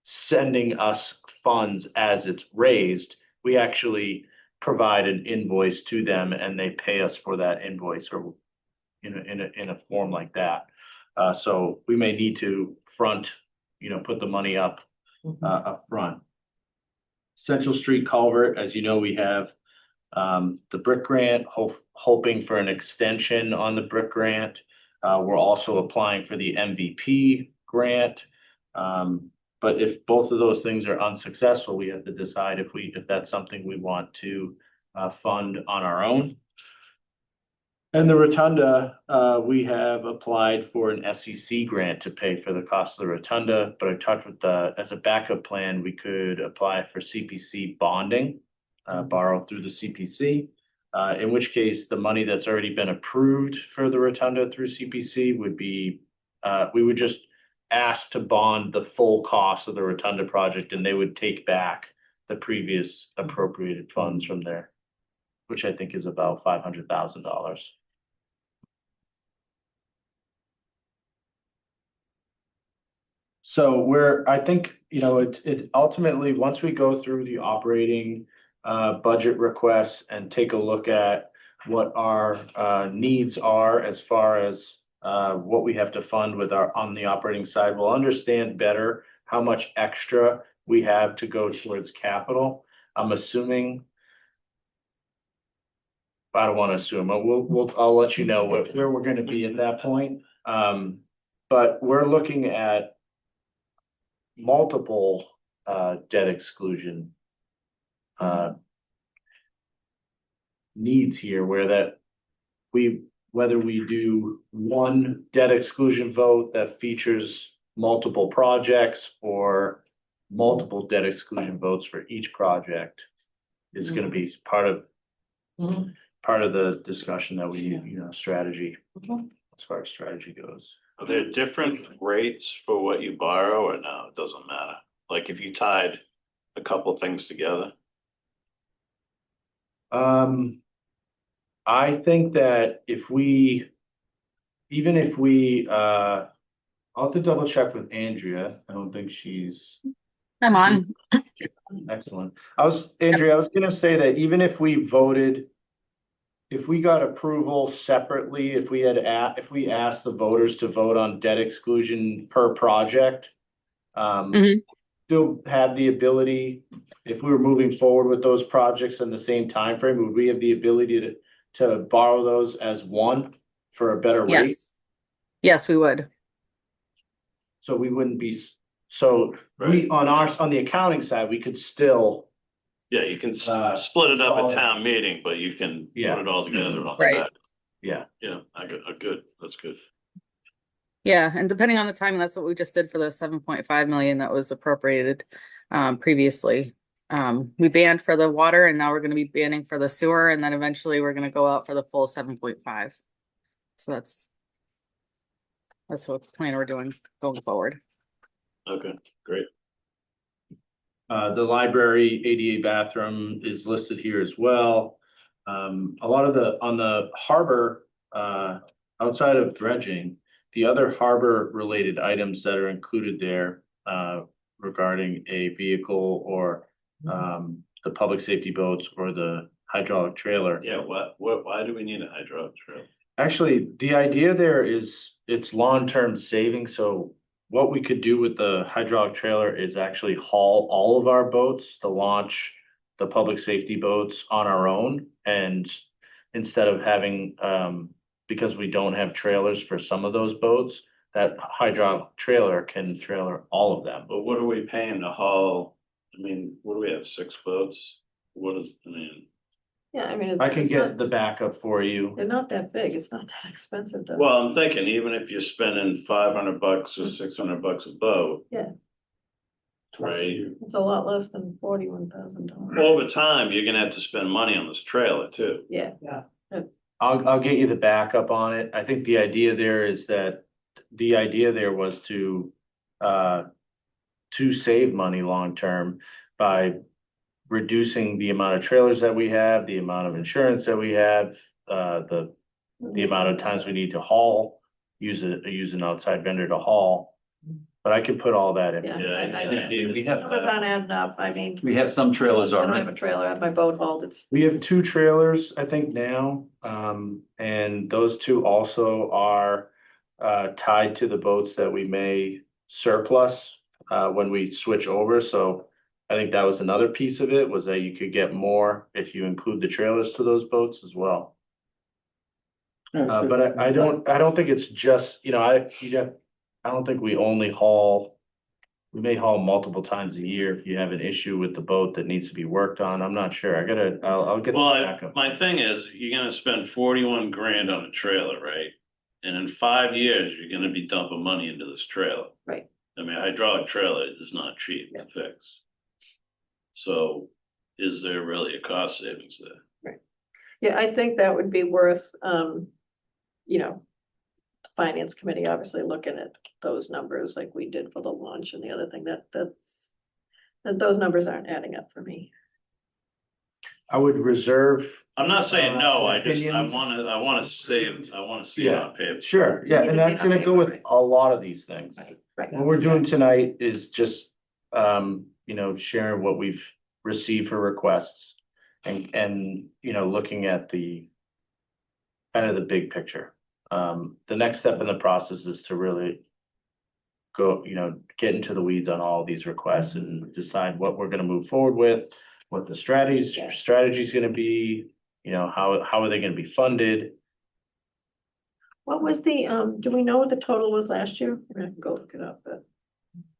S4: sending us funds as it's raised. We actually provide an invoice to them and they pay us for that invoice or in a form like that. So we may need to put the money up front. Central Street Culvert, as you know, we have the BRIC grant, hoping for an extension on the BRIC grant. We're also applying for the MVP grant. But if both of those things are unsuccessful, we have to decide if that's something we want to fund on our own. And the Rotunda, we have applied for an SEC grant to pay for the cost of the Rotunda, but I talked with as a backup plan, we could apply for CPC bonding, borrow through the CPC, in which case the money that's already been approved for the Rotunda through CPC would be, we would just ask to bond the full cost of the Rotunda project and they would take back the previous appropriated funds from there, which I think is about $500,000. So I think, it ultimately, once we go through the operating budget requests and take a look at what our needs are as far as what we have to fund on the operating side, we'll understand better how much extra we have to go towards capital. I'm assuming, I don't want to assume, I'll let you know where we're going to be at that point. But we're looking at multiple debt exclusion needs here, whether we do one debt exclusion vote that features multiple projects or multiple debt exclusion votes for each project is going to be part of the discussion that we strategy as far as strategy goes.
S8: Are there different rates for what you borrow or no? It doesn't matter. Like if you tied a couple things together?
S4: I think that I'll have to double check with Andrea. I don't think she's.
S15: I'm on.
S4: Excellent. Andrea, I was gonna say that even if we got approval separately, if we asked the voters to vote on debt exclusion per project, still have the ability, if we were moving forward with those projects in the same time frame, would we have the ability to borrow those as one for a better rate?
S15: Yes. Yes, we would.
S4: So we wouldn't be, so we, on the accounting side, we could still.
S8: Yeah, you can split it up at town meeting, but you can
S4: Yeah.
S8: put it all together on
S15: Right.
S8: that.
S4: Yeah.
S8: Yeah, good, that's good.
S15: Yeah, and depending on the timing, that's what we just did for the 7.5 million that was appropriated previously. We banned for the water and now we're gonna be banning for the sewer, and then eventually we're gonna go out for the full 7.5. So that's what the plan we're doing going forward.
S8: Okay, great.
S4: The library ADA bathroom is listed here as well. A lot of on the harbor, outside of dredging, the other harbor related items that are included there, regarding a vehicle or, the public safety boats or the hydraulic trailer.
S8: Yeah, why do we need a hydraulic trailer?
S4: Actually, the idea there is it's long-term saving, so what we could do with the hydraulic trailer is actually haul all of our boats, the launch, the public safety boats on our own. And instead of having, because we don't have trailers for some of those boats, that hydraulic trailer can trailer all of them.
S8: But what are we paying to haul? I mean, what do we have, 6 boats? What is, I mean,
S3: Yeah, I mean.
S4: I can
S3: it's
S4: get
S3: not-
S4: the backup for you.
S3: They're not that big. It's not that expensive though.
S8: well, I'm thinking even if you're spending $500 or $600 a boat.
S3: Yeah.
S8: Right,
S3: It's a lot less than $41,000.
S8: over time, you're gonna have to spend money on this trailer too.
S3: Yeah.
S4: I'll get you the backup on it. I think the idea there is that the idea there was to save money long-term by reducing the amount of trailers that we have, the amount of insurance that we have, the amount of times we need to haul, use an outside vendor to haul. But I can put all that in.
S3: Yeah.
S5: We have,
S3: Numbers aren't adding up. I mean.
S5: we have some trailers
S3: I don't have
S5: already.
S3: a trailer. I have my boat hauled. It's.
S4: We have 2 trailers, I think now, and those 2 also are tied to the boats that we may surplus when we switch over. So I think that was another piece of it, was that you could get more if you include the trailers to those boats as well. But I don't think it's just, I don't think we only haul. We may haul multiple times a year if you have an issue with the boat that needs to be worked on. I'm not sure. I'll get the
S8: Well,
S4: backup.
S8: my thing is, you're gonna spend 41 grand on a trailer, right? And in 5 years, you're gonna be dumping money into this trailer.
S3: Right.
S8: I mean, hydraulic trailer is not cheap to fix. So is there really a cost savings there?
S3: Yeah, I think that would be worth, the finance committee obviously looking at those numbers like we did for the launch, and the other thing that those numbers aren't adding up for me.
S4: I would reserve.
S8: I'm not saying no, I
S4: opinion.
S8: wanna see it on paper.
S4: Sure, yeah, and that's gonna go with a lot of these things.
S3: Right.
S4: What we're doing tonight is just, sharing what we've received for requests and, looking at the kind of the big picture. The next step in the process is to really go, get into the weeds on all these requests and decide what we're gonna move forward with, what the strategy's gonna be, how are they gonna be funded?
S3: What was the, do we know what the total was last year? I can go look it up, but.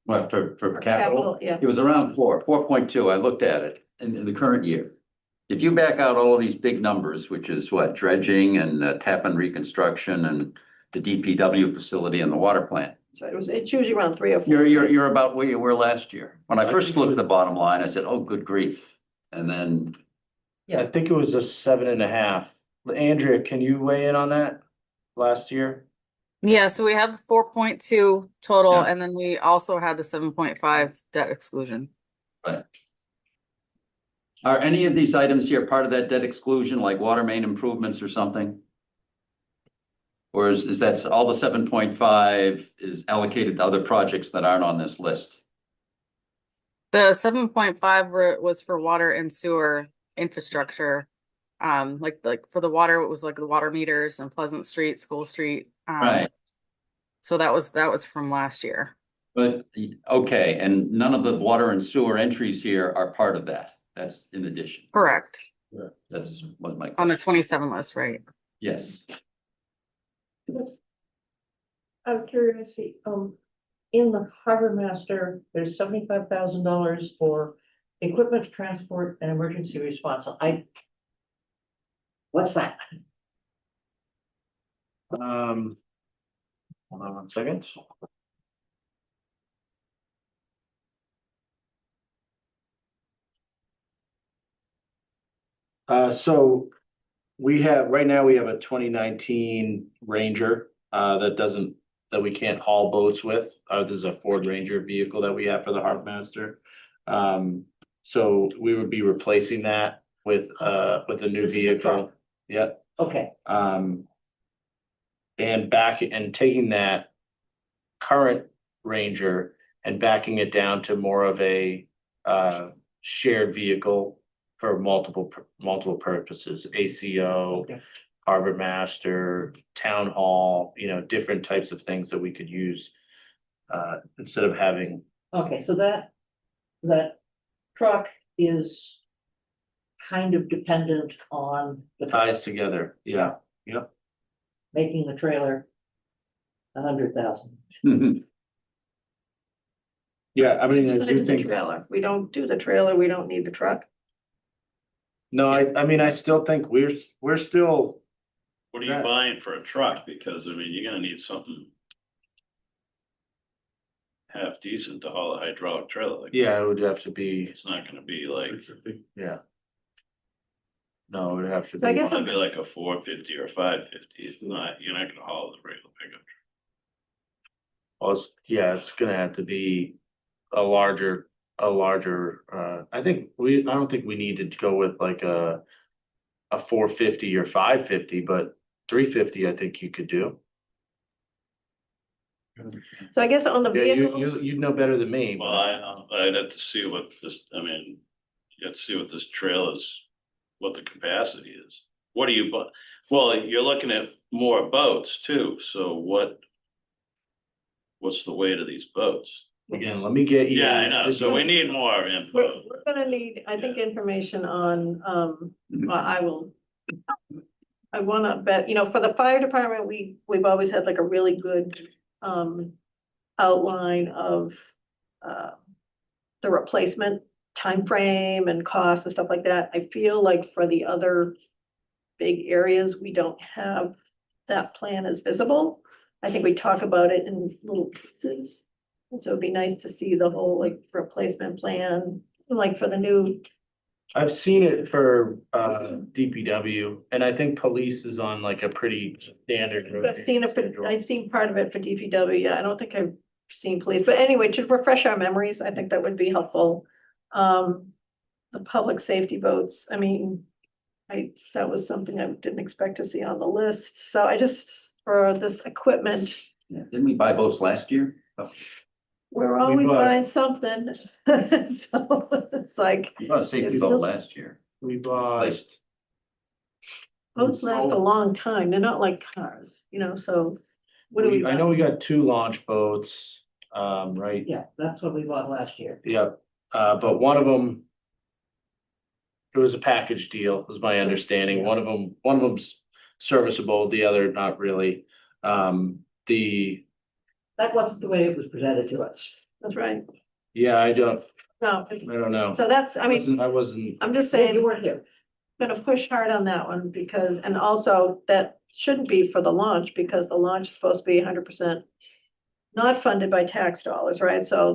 S5: What, for capital?
S3: Yeah.
S5: It was around 4.2. I looked at it in the current year. If you back out all of these big numbers, which is what, dredging and tap and reconstruction and the DPW facility and the water plant.
S3: So it's usually around 3 or 4.
S5: You're about where you were last year. When I first looked at the bottom line, I said, oh, good grief. And then,
S4: I think it was a 7.5. Andrea, can you weigh in on that last year?
S15: Yeah, so we had the 4.2 total,
S5: Yeah.
S15: and then we also had the 7.5 debt exclusion.
S5: right. Are any of these items here part of that debt exclusion, like water main improvements or something? Or is that all the 7.5 is allocated to other projects that aren't on this list?
S15: The 7.5 was for water and sewer infrastructure. Like for the water, it was like the water meters and Pleasant Street, School Street.
S5: Right.
S15: So that was from last year.
S5: But, okay, and none of the water and sewer entries here are part of that. That's in addition.
S15: Correct.
S5: That's what my.
S15: On the
S5: question-
S15: 27 list, right?
S5: Yes.
S1: Out of curiosity, in the harbor master, there's $75,000 for equipment, transport, and emergency response. What's that?
S4: Hold on 1 second. So right now we have a 2019 Ranger, that we can't haul boats with. This is a Ford Ranger vehicle that we have for the Harbor Master. So we would be replacing that with a new
S1: This is the
S4: vehicle.
S1: truck.
S4: Yep.
S1: Okay,
S4: And taking that current Ranger and backing it down to more of a shared vehicle for multiple purposes, ACO,
S1: okay.
S4: Harbor Master, Town Hall, different types of things that we could use instead of having.
S1: Okay, so that truck is kind of dependent on the
S4: Ties together, yeah, yep.
S1: making the trailer 100,000.
S4: Yeah, I mean,
S3: It's
S4: I
S3: gonna
S4: do
S3: do the
S4: think,
S3: trailer. We don't do the trailer, we don't need the truck.
S4: no, I mean, I still think we're still,
S8: What are you
S4: That-
S8: buying for a truck? Because I mean, you're gonna need something half decent to haul a hydraulic trailer. Like,
S4: yeah, it would have to be,
S8: it's not gonna be like,
S4: yeah. No, it would have to
S3: So I
S4: be,
S3: guess
S8: it's gonna be like a 450 or 550. It's not, you're not gonna haul the regular pickup.
S4: yeah, it's gonna have to be a larger, I don't think we need to go with like a 450 or 550, but 350, I think you could do.
S3: So I guess on the
S4: Yeah,
S3: vehicles,
S4: you'd know better than me.
S8: Well, I'd have to see what this, I mean, you have to see what this trailer's, what the capacity is. What do you, well, you're looking at more boats too, so what's the weight of these boats?
S4: Again, let me get you.
S8: Yeah, I know, so we need more info.
S3: we're gonna need, I think, information on, I wanna bet, for the fire department, we've always had like a really good, outline of, the replacement timeframe and cost and stuff like that. I feel like for the other big areas, we don't have that plan as visible. I think we talk about it in little pieces. And so it'd be nice to see the whole like replacement plan, like for the new.
S4: I've seen it for DPW, and I think police is on like a pretty standard.
S3: I've seen part of it for DPW. Yeah, I don't think I've seen police, but anyway, to refresh our memories, I think that would be helpful. The public safety boats, I mean, that was something I didn't expect to see on the list. So I just, for this equipment,
S5: Yeah, didn't we buy boats last year? Oh,
S3: we're always
S4: bought-
S3: buying something. So it's like,
S5: we bought a safety
S3: It
S5: boat
S3: feels-
S5: last year.
S4: We bought,
S5: Placed.
S3: boats last a long time. They're not like cars, so. What do we?
S4: I know we got 2 launch boats, right?
S1: Yeah, that's what we bought last year.
S4: Yep, but one of them. It was a package deal, was my understanding.
S1: Yeah.
S4: One of them's serviceable, the other not really.
S1: That wasn't the way it was presented to us.
S3: That's right.
S4: Yeah, I don't
S3: No,
S4: know.
S3: so that's, I mean,
S4: I wasn't,
S3: I'm just
S1: Yeah,
S3: saying.
S1: you weren't here.
S3: Gonna push hard on that one because, and also that shouldn't be for the launch because the launch is supposed to be 100% not funded by tax dollars, right? So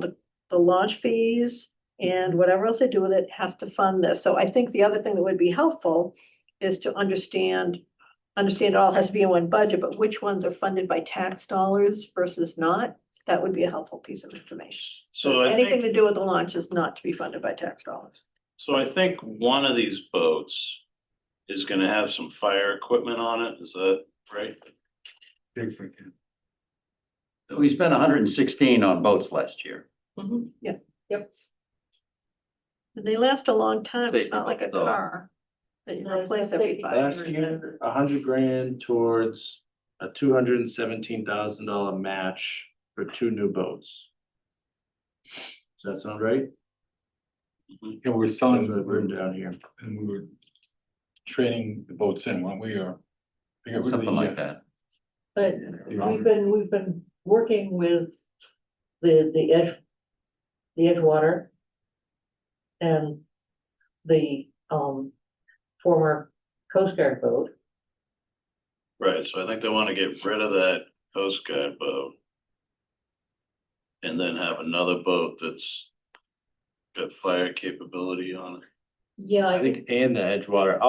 S3: the launch fees and whatever else they do with it has to fund this. So I think the other thing that would be helpful is to understand it all has to be in one budget, but which ones are funded by tax dollars versus not? That would be a helpful piece of information.
S8: So I
S3: Anything
S8: think,
S3: to do with the launch is not to be funded by tax dollars.
S8: so I think one of these boats is gonna have some fire equipment on it, is that right?
S5: We spent 116 on boats last year.
S3: Yeah.
S1: Yep.
S3: They last a long time. It's
S5: Safety
S3: not like a
S5: belt, though.
S3: car that you
S1: No, it's
S3: replace
S1: not
S3: every
S1: safety
S3: 5
S1: belt.
S3: years.
S4: Last year, $100,000 towards a $217,000 match for 2 new boats. Does that sound right?
S2: And we're selling,
S4: That's what I've written down here.
S2: and we were trading the boats in, weren't we, or? I forget what
S5: Something
S2: the,
S5: like that.
S1: But
S2: Yeah.
S1: we've been working with the Edgewater and the, former Coast Guard boat.
S8: Right, so I think they wanna get rid of that Coast Guard boat. And then have another boat that's got fire capability on it.
S1: Yeah,
S4: I think, and the Edgewater,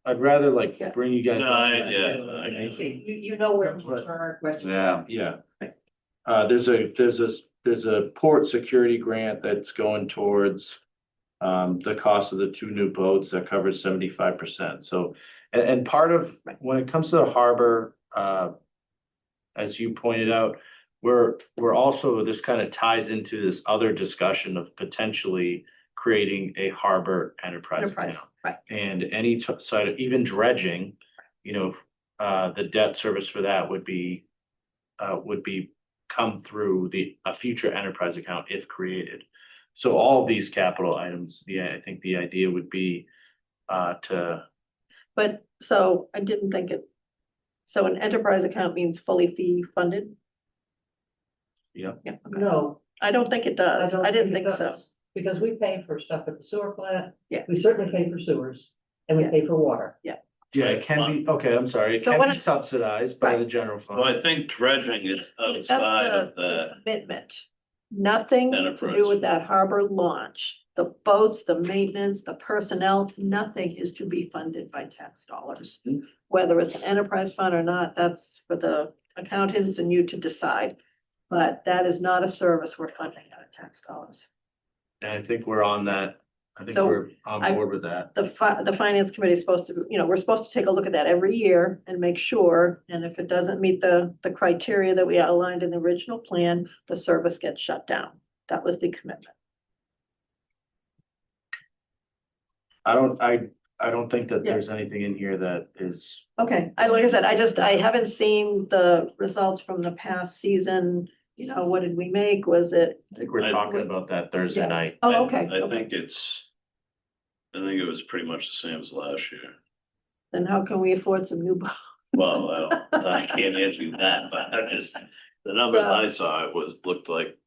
S4: I'd rather like
S1: Yeah.
S4: bring you guys.
S8: No,
S4: back.
S8: I
S1: you know where our question.
S5: Yeah.
S4: Yeah. There's a port security grant that's going towards the cost of the 2 new boats that covers 75%. So, and part of, when it comes to the harbor, as you pointed out, we're also, this kind of ties into this other discussion of potentially creating a harbor enterprise account.
S3: Right.
S4: And any side of even dredging, you know, the debt service for that would be come through a future enterprise account if created. So all of these capital items, yeah, I think the idea would be to,
S3: But, so I didn't think it, so an enterprise account means fully fee funded?
S4: yeah.
S3: Yeah, okay.
S1: No.
S3: I don't think it does. I didn't think
S1: it
S3: so.
S1: does, because we pay for stuff at the sewer plant.
S3: Yeah.
S1: We certainly pay for sewers, and we
S3: Yeah.
S1: pay for water.
S4: Yeah, it can be, okay, I'm sorry, it
S3: So
S4: can
S3: what
S4: be
S3: is-
S4: subsidized by
S3: Right.
S4: the general
S8: Well, I
S4: fund.
S8: think dredging is
S3: That's
S8: outside of
S3: the
S8: that.
S3: commitment. Nothing to do
S8: Enterprise.
S3: with that harbor launch. The boats, the maintenance, the personnel, nothing is to be funded by tax dollars.
S4: Mhm.
S3: Whether it's an enterprise fund or not, that's for the accountants and you to decide. But that is not a service we're funding out of tax dollars.
S4: And I think we're on that, I think
S3: So,
S4: we're on board with that.
S3: The finance committee is supposed to, we're supposed to take a look at that every year and make sure, and if it doesn't meet the criteria that we outlined in the original plan, the service gets shut down. That was the commitment.
S4: I don't think that
S3: Yeah.
S4: there's anything in here that is,
S3: Okay, like I said, I haven't seen the results from the past season. What did we make? Was it?
S4: I think we're talking about that Thursday
S3: Yeah.
S4: night.
S3: Oh, okay.
S8: I
S3: Okay.
S8: think it was pretty much the same as last year.
S3: Then how can we afford some new?
S8: Well, I can't answer you that, but the numbers I saw, looked like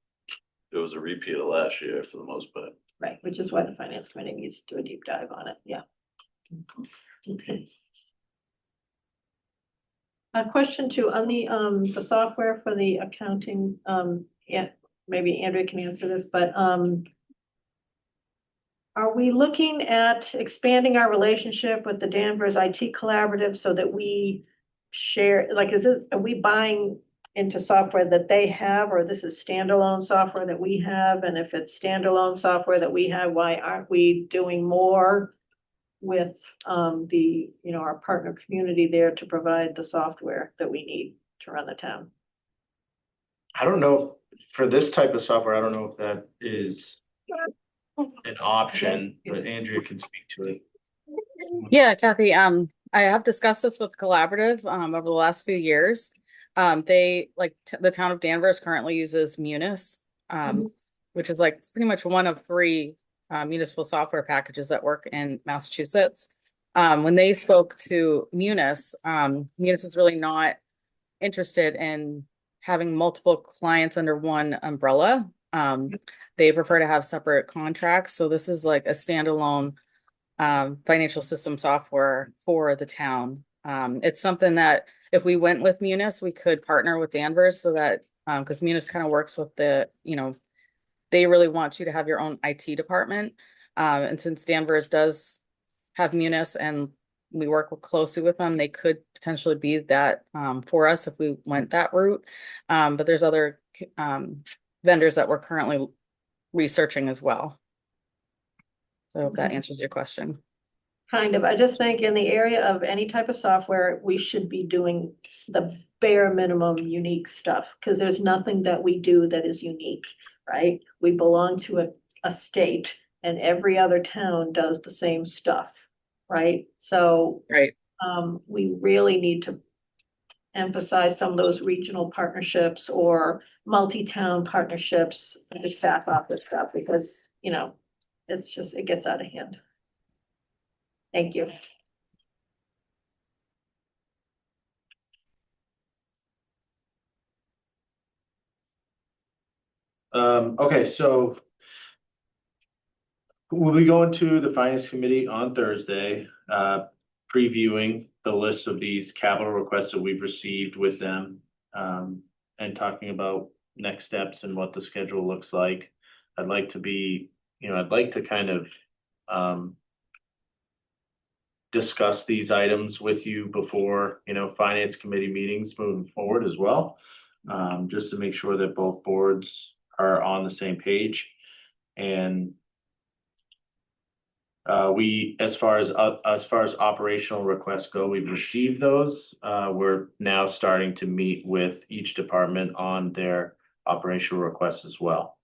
S8: it was a repeat of last year for the most part.
S3: Right, which is why the finance committee needs to do a deep dive on it. Yeah.
S1: Okay.
S3: A question too, on the software for the accounting, yeah, maybe Andrea can answer this, but, are we looking at expanding our relationship with the Danvers IT Collaborative so that we share, like, are we buying into software that they have, or this is standalone software that we have? And if it's standalone software that we have, why aren't we doing more with our partner community there to provide the software that we need to run the town?
S4: I don't know, for this type of software, I don't know if that is an option, but Andrea can speak to it.
S15: Yeah, Kathy, I have discussed this with Collaborative, over the last few years. They, the town of Danvers currently uses Munis, which is like pretty much one of 3 municipal software packages that work in Massachusetts. When they spoke to Munis, Munis is really not interested in having multiple clients under one umbrella. They prefer to have separate contracts. So this is like a standalone financial system software for the town. It's something that if we went with Munis, we could partner with Danvers so that, because Munis kind of works with they really want you to have your own IT department. And since Danvers does have Munis and we work closely with them, they could potentially be that for us if we went that route. But there's other vendors that we're currently researching as well. So I hope that answers your question.
S3: Kind of. I just think in the area of any type of software, we should be doing the bare minimum unique stuff, because there's nothing that we do that is unique, right? We belong to a state and every other town does the same stuff, right? So
S15: Right.
S3: we really need to emphasize some of those regional partnerships or multi-town partnerships and just back off this stuff because, you know, it's just, it gets out of hand. Thank you.
S4: Okay, so we'll be going to the finance committee on Thursday, previewing the list of these capital requests that we've received with them. And talking about next steps and what the schedule looks like. I'd like to kind of discuss these items with you before, finance committee meetings moving forward as well. Just to make sure that both boards are on the same page. And as far as operational requests go, we've received those. We're now starting to meet with each department on their operational requests as well.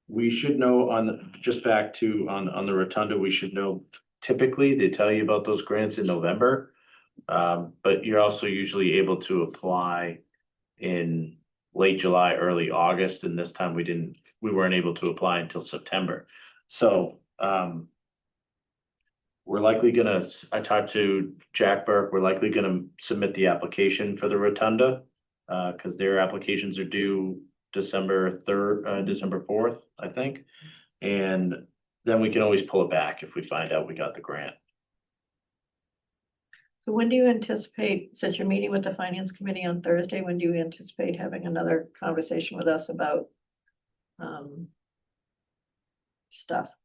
S4: We should know on the rotunda, we should know, typically they tell you about those grants in November. But you're also usually able to apply in late July, early August, and this time we weren't able to apply until September. So I talked to Jack Burke, we're likely gonna submit the application for the rotunda. Cause their applications are due December 4th, I think. And then we can always pull it back if we find out we got the grant.
S3: So when do you anticipate, since you're meeting with the finance committee on Thursday, when do you anticipate having another conversation with us about stuff?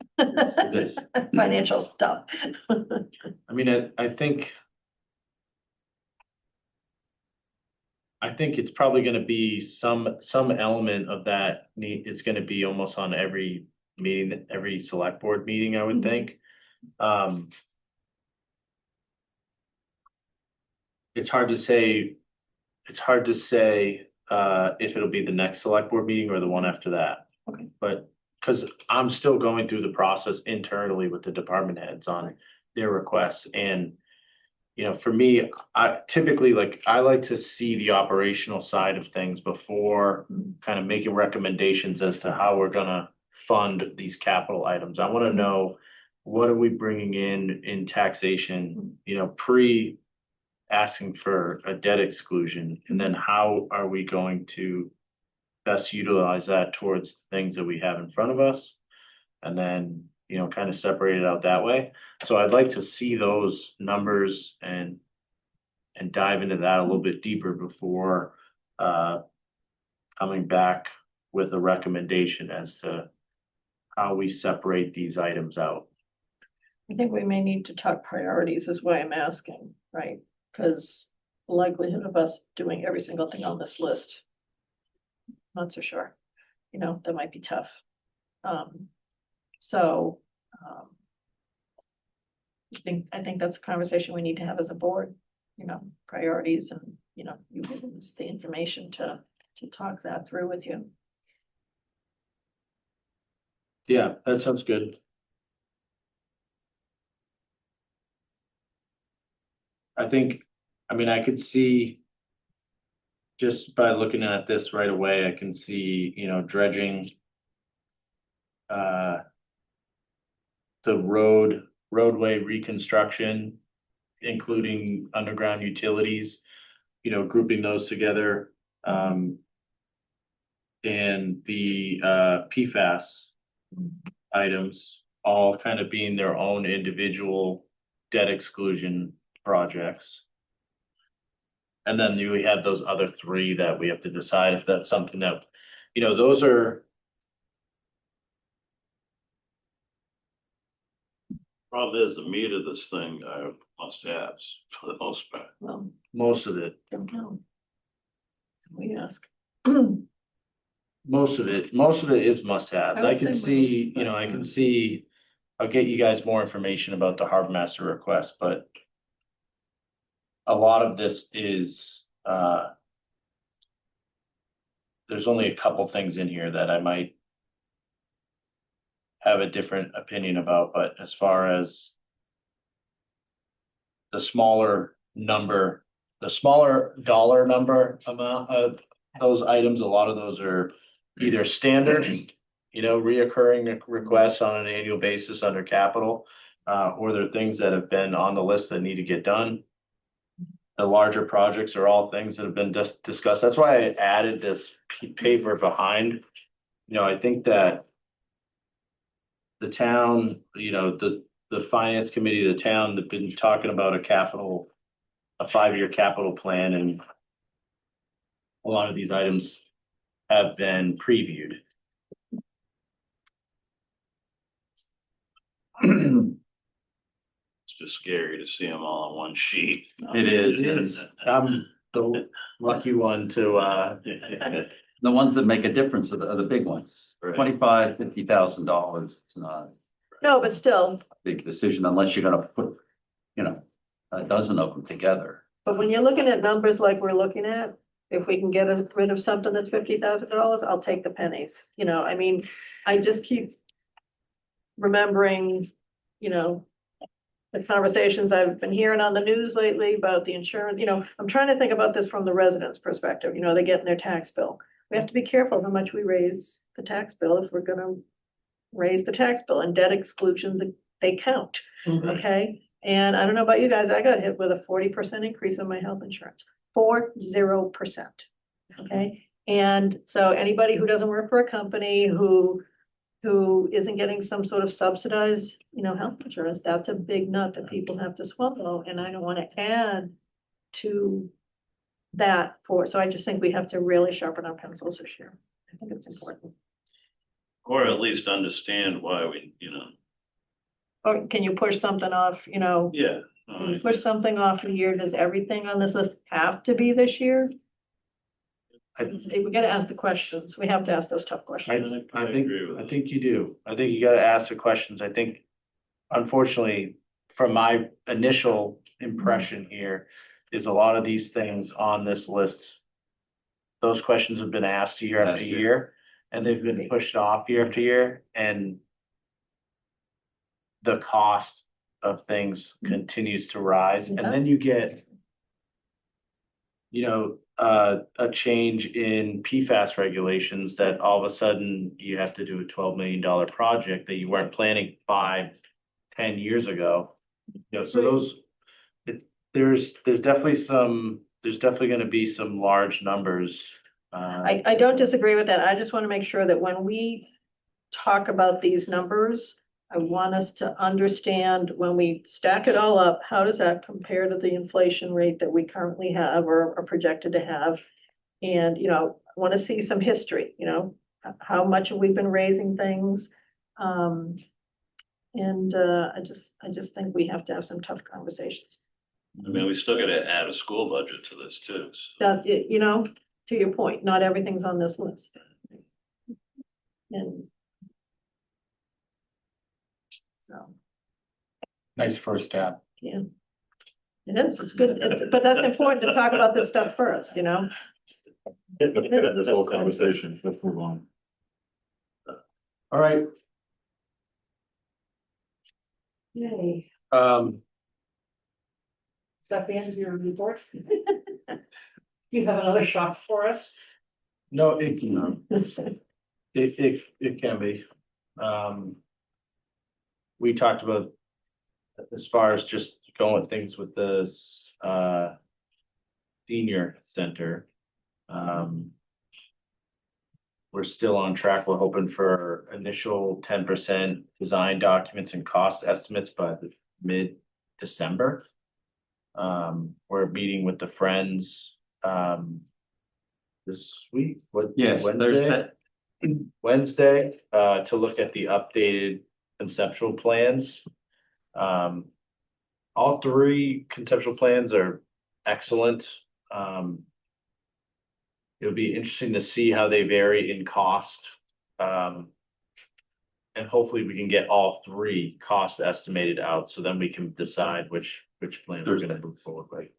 S3: Financial stuff.
S4: I mean, I think it's probably gonna be some element of that it's gonna be almost on every meeting, every select board meeting, I would think. It's hard to say if it'll be the next select board meeting or the one after that.
S3: Okay.
S4: But, cause I'm still going through the process internally with the department heads on their requests. And, for me, I typically I like to see the operational side of things before kind of making recommendations as to how we're gonna fund these capital items. I wanna know, what are we bringing in taxation, pre asking for a debt exclusion, and then how are we going to best utilize that towards things that we have in front of us, and then kind of separate it out that way. So I'd like to see those numbers and dive into that a little bit deeper before coming back with a recommendation as to how we separate these items out.
S3: I think we may need to talk priorities is why I'm asking, right? Because the likelihood of us doing every single thing on this list, not so sure, that might be tough. I think that's a conversation we need to have as a board, priorities and, you giving us the information to talk that through with you.
S4: Yeah, that sounds good. I could see, just by looking at this right away, I can see, dredging the roadway reconstruction, including underground utilities, grouping those together. And the PFAS items all kind of being their own individual debt exclusion projects. And then we have those other three that we have to decide if that's something that, those are.
S8: Problem is, the meat of this thing are must-haves for the most part.
S3: Well,
S4: Most of it,
S3: don't know. We ask.
S4: most of it is must-haves.
S3: I would
S4: I can
S3: say
S4: see,
S3: most, but,
S4: I can see, I'll get you guys more information about the harbor master request, but a lot of this is there's only a couple things in here that I might have a different opinion about, but as far as the smaller dollar number amount of those items, a lot of those are either standard, reoccurring requests on an annual basis under capital, or they're things that have been on the list that need to get done. The larger projects are all things that have been discussed. That's why I added this paper behind. I think that the town, the finance committee of the town, they've been talking about a 5-year capital plan, and a lot of these items have been previewed.
S8: It's just scary to see them all on one sheet.
S5: It is.
S4: I'm the lucky one to,
S5: The ones that make a difference are the big ones.
S8: Right.
S5: $25,000, $50,000. It's not
S3: No, but still,
S5: a big decision unless you're gonna put, a dozen of them together.
S3: but when you're looking at numbers like we're looking at, if we can get rid of something that's $50,000, I'll take the pennies. I mean, I just keep remembering, the conversations I've been hearing on the news lately about the insurance, I'm trying to think about this from the residents' perspective, they get in their tax bill. We have to be careful how much we raise the tax bill if we're gonna raise the tax bill, and debt exclusions, they count, okay? And I don't know about you guys, I got hit with a 40% increase in my health insurance, 40%, okay? And so anybody who doesn't work for a company who isn't getting some sort of subsidized, health insurance, that's a big nut that people have to swallow, and I don't want to add to that so I just think we have to really sharpen our pencils this year. I think it's important.
S8: Or at least understand why we,
S3: Or can you push something off,
S8: yeah.
S3: can you push something off a year? Does everything on this list have to be this year? We gotta ask the questions. We have to ask those tough questions.
S4: I think you do. I think you gotta ask the questions. I think, unfortunately, from my initial impression here, is a lot of these things on this list, those questions have been asked year after year, and they've been pushed off year after year, and the cost of things continues to rise, and then you get a change in PFAS regulations that all of a sudden you have to do a $12 million project that you weren't planning 5-10 years ago. So there's definitely gonna be some large numbers.
S3: I don't disagree with that. I just want to make sure that when we talk about these numbers, I want us to understand when we stack it all up, how does that compare to the inflation rate that we currently have or are projected to have? And, I want to see some history, how much have we been raising things? I just think we have to have some tough conversations.
S8: I mean, we still gotta add a school budget to this too.
S3: That, to your point, not everything's on this list. And so,
S2: Nice first step.
S3: yeah. It is, it's good, but that's important to talk about this stuff first,
S2: This whole conversation, let's move on.
S4: All right,
S1: Yay. Is that the end of your report? You have another shock for us?
S4: no, it can be. We talked about as far as just going with things with the senior center. We're still on track. We're hoping for initial 10% design documents and cost estimates by the mid-December. We're meeting with the Friends this week.
S5: Yes,
S4: Wednesday, to look at the updated conceptual plans. All 3 conceptual plans are excellent. It'll be interesting to see how they vary in cost. And hopefully we can get all 3 costs estimated out, so then we can decide which plan we're gonna move forward with.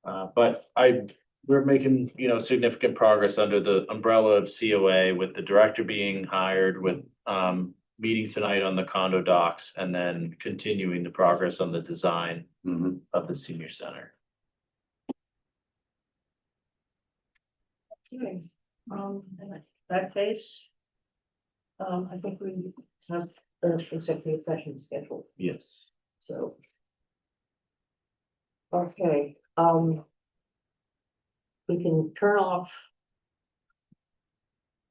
S4: But we're making, significant progress under the umbrella of COA with the director being hired with, meeting tonight on the condo docs and then continuing the progress on the design
S5: Mhm.
S4: of the senior center.
S1: Okay, in that case, I think we have the executive session scheduled,
S4: Yes.
S1: so. Okay, we can turn off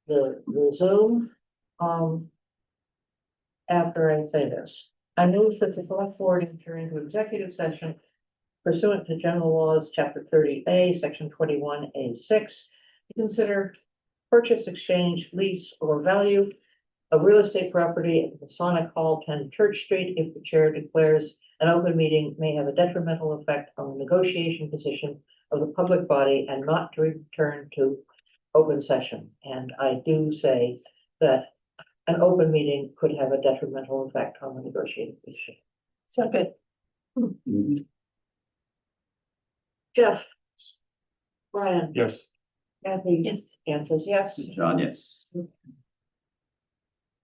S1: the Zoom, after I say this. I move that the select board enter into executive session pursuant to general laws, chapter 30A, section 21A6, to consider purchase, exchange, lease, or value of real estate property at the Masonic Hall, 10 Church Street, if the chair declares an open meeting may have a detrimental effect on the negotiation position of the public body and not to return to open session. And I do say that an open meeting could have a detrimental effect on the negotiating position.
S3: Second.
S5: Mhm.
S1: Jeff? Brian?
S2: Yes.
S1: Kathy?
S3: Yes.
S1: Anne says yes.
S5: John, yes.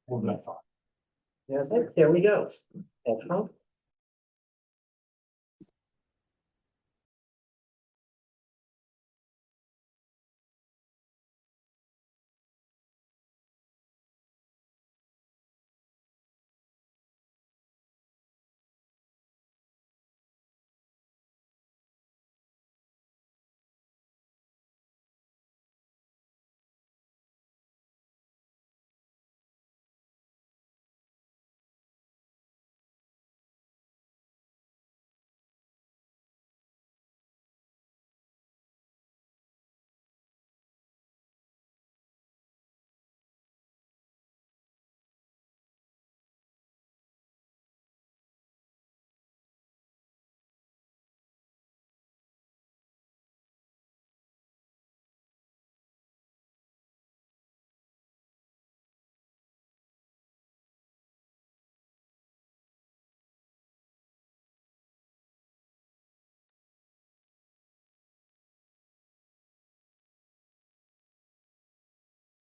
S2: Hold that thought.
S1: There we go. Excellent.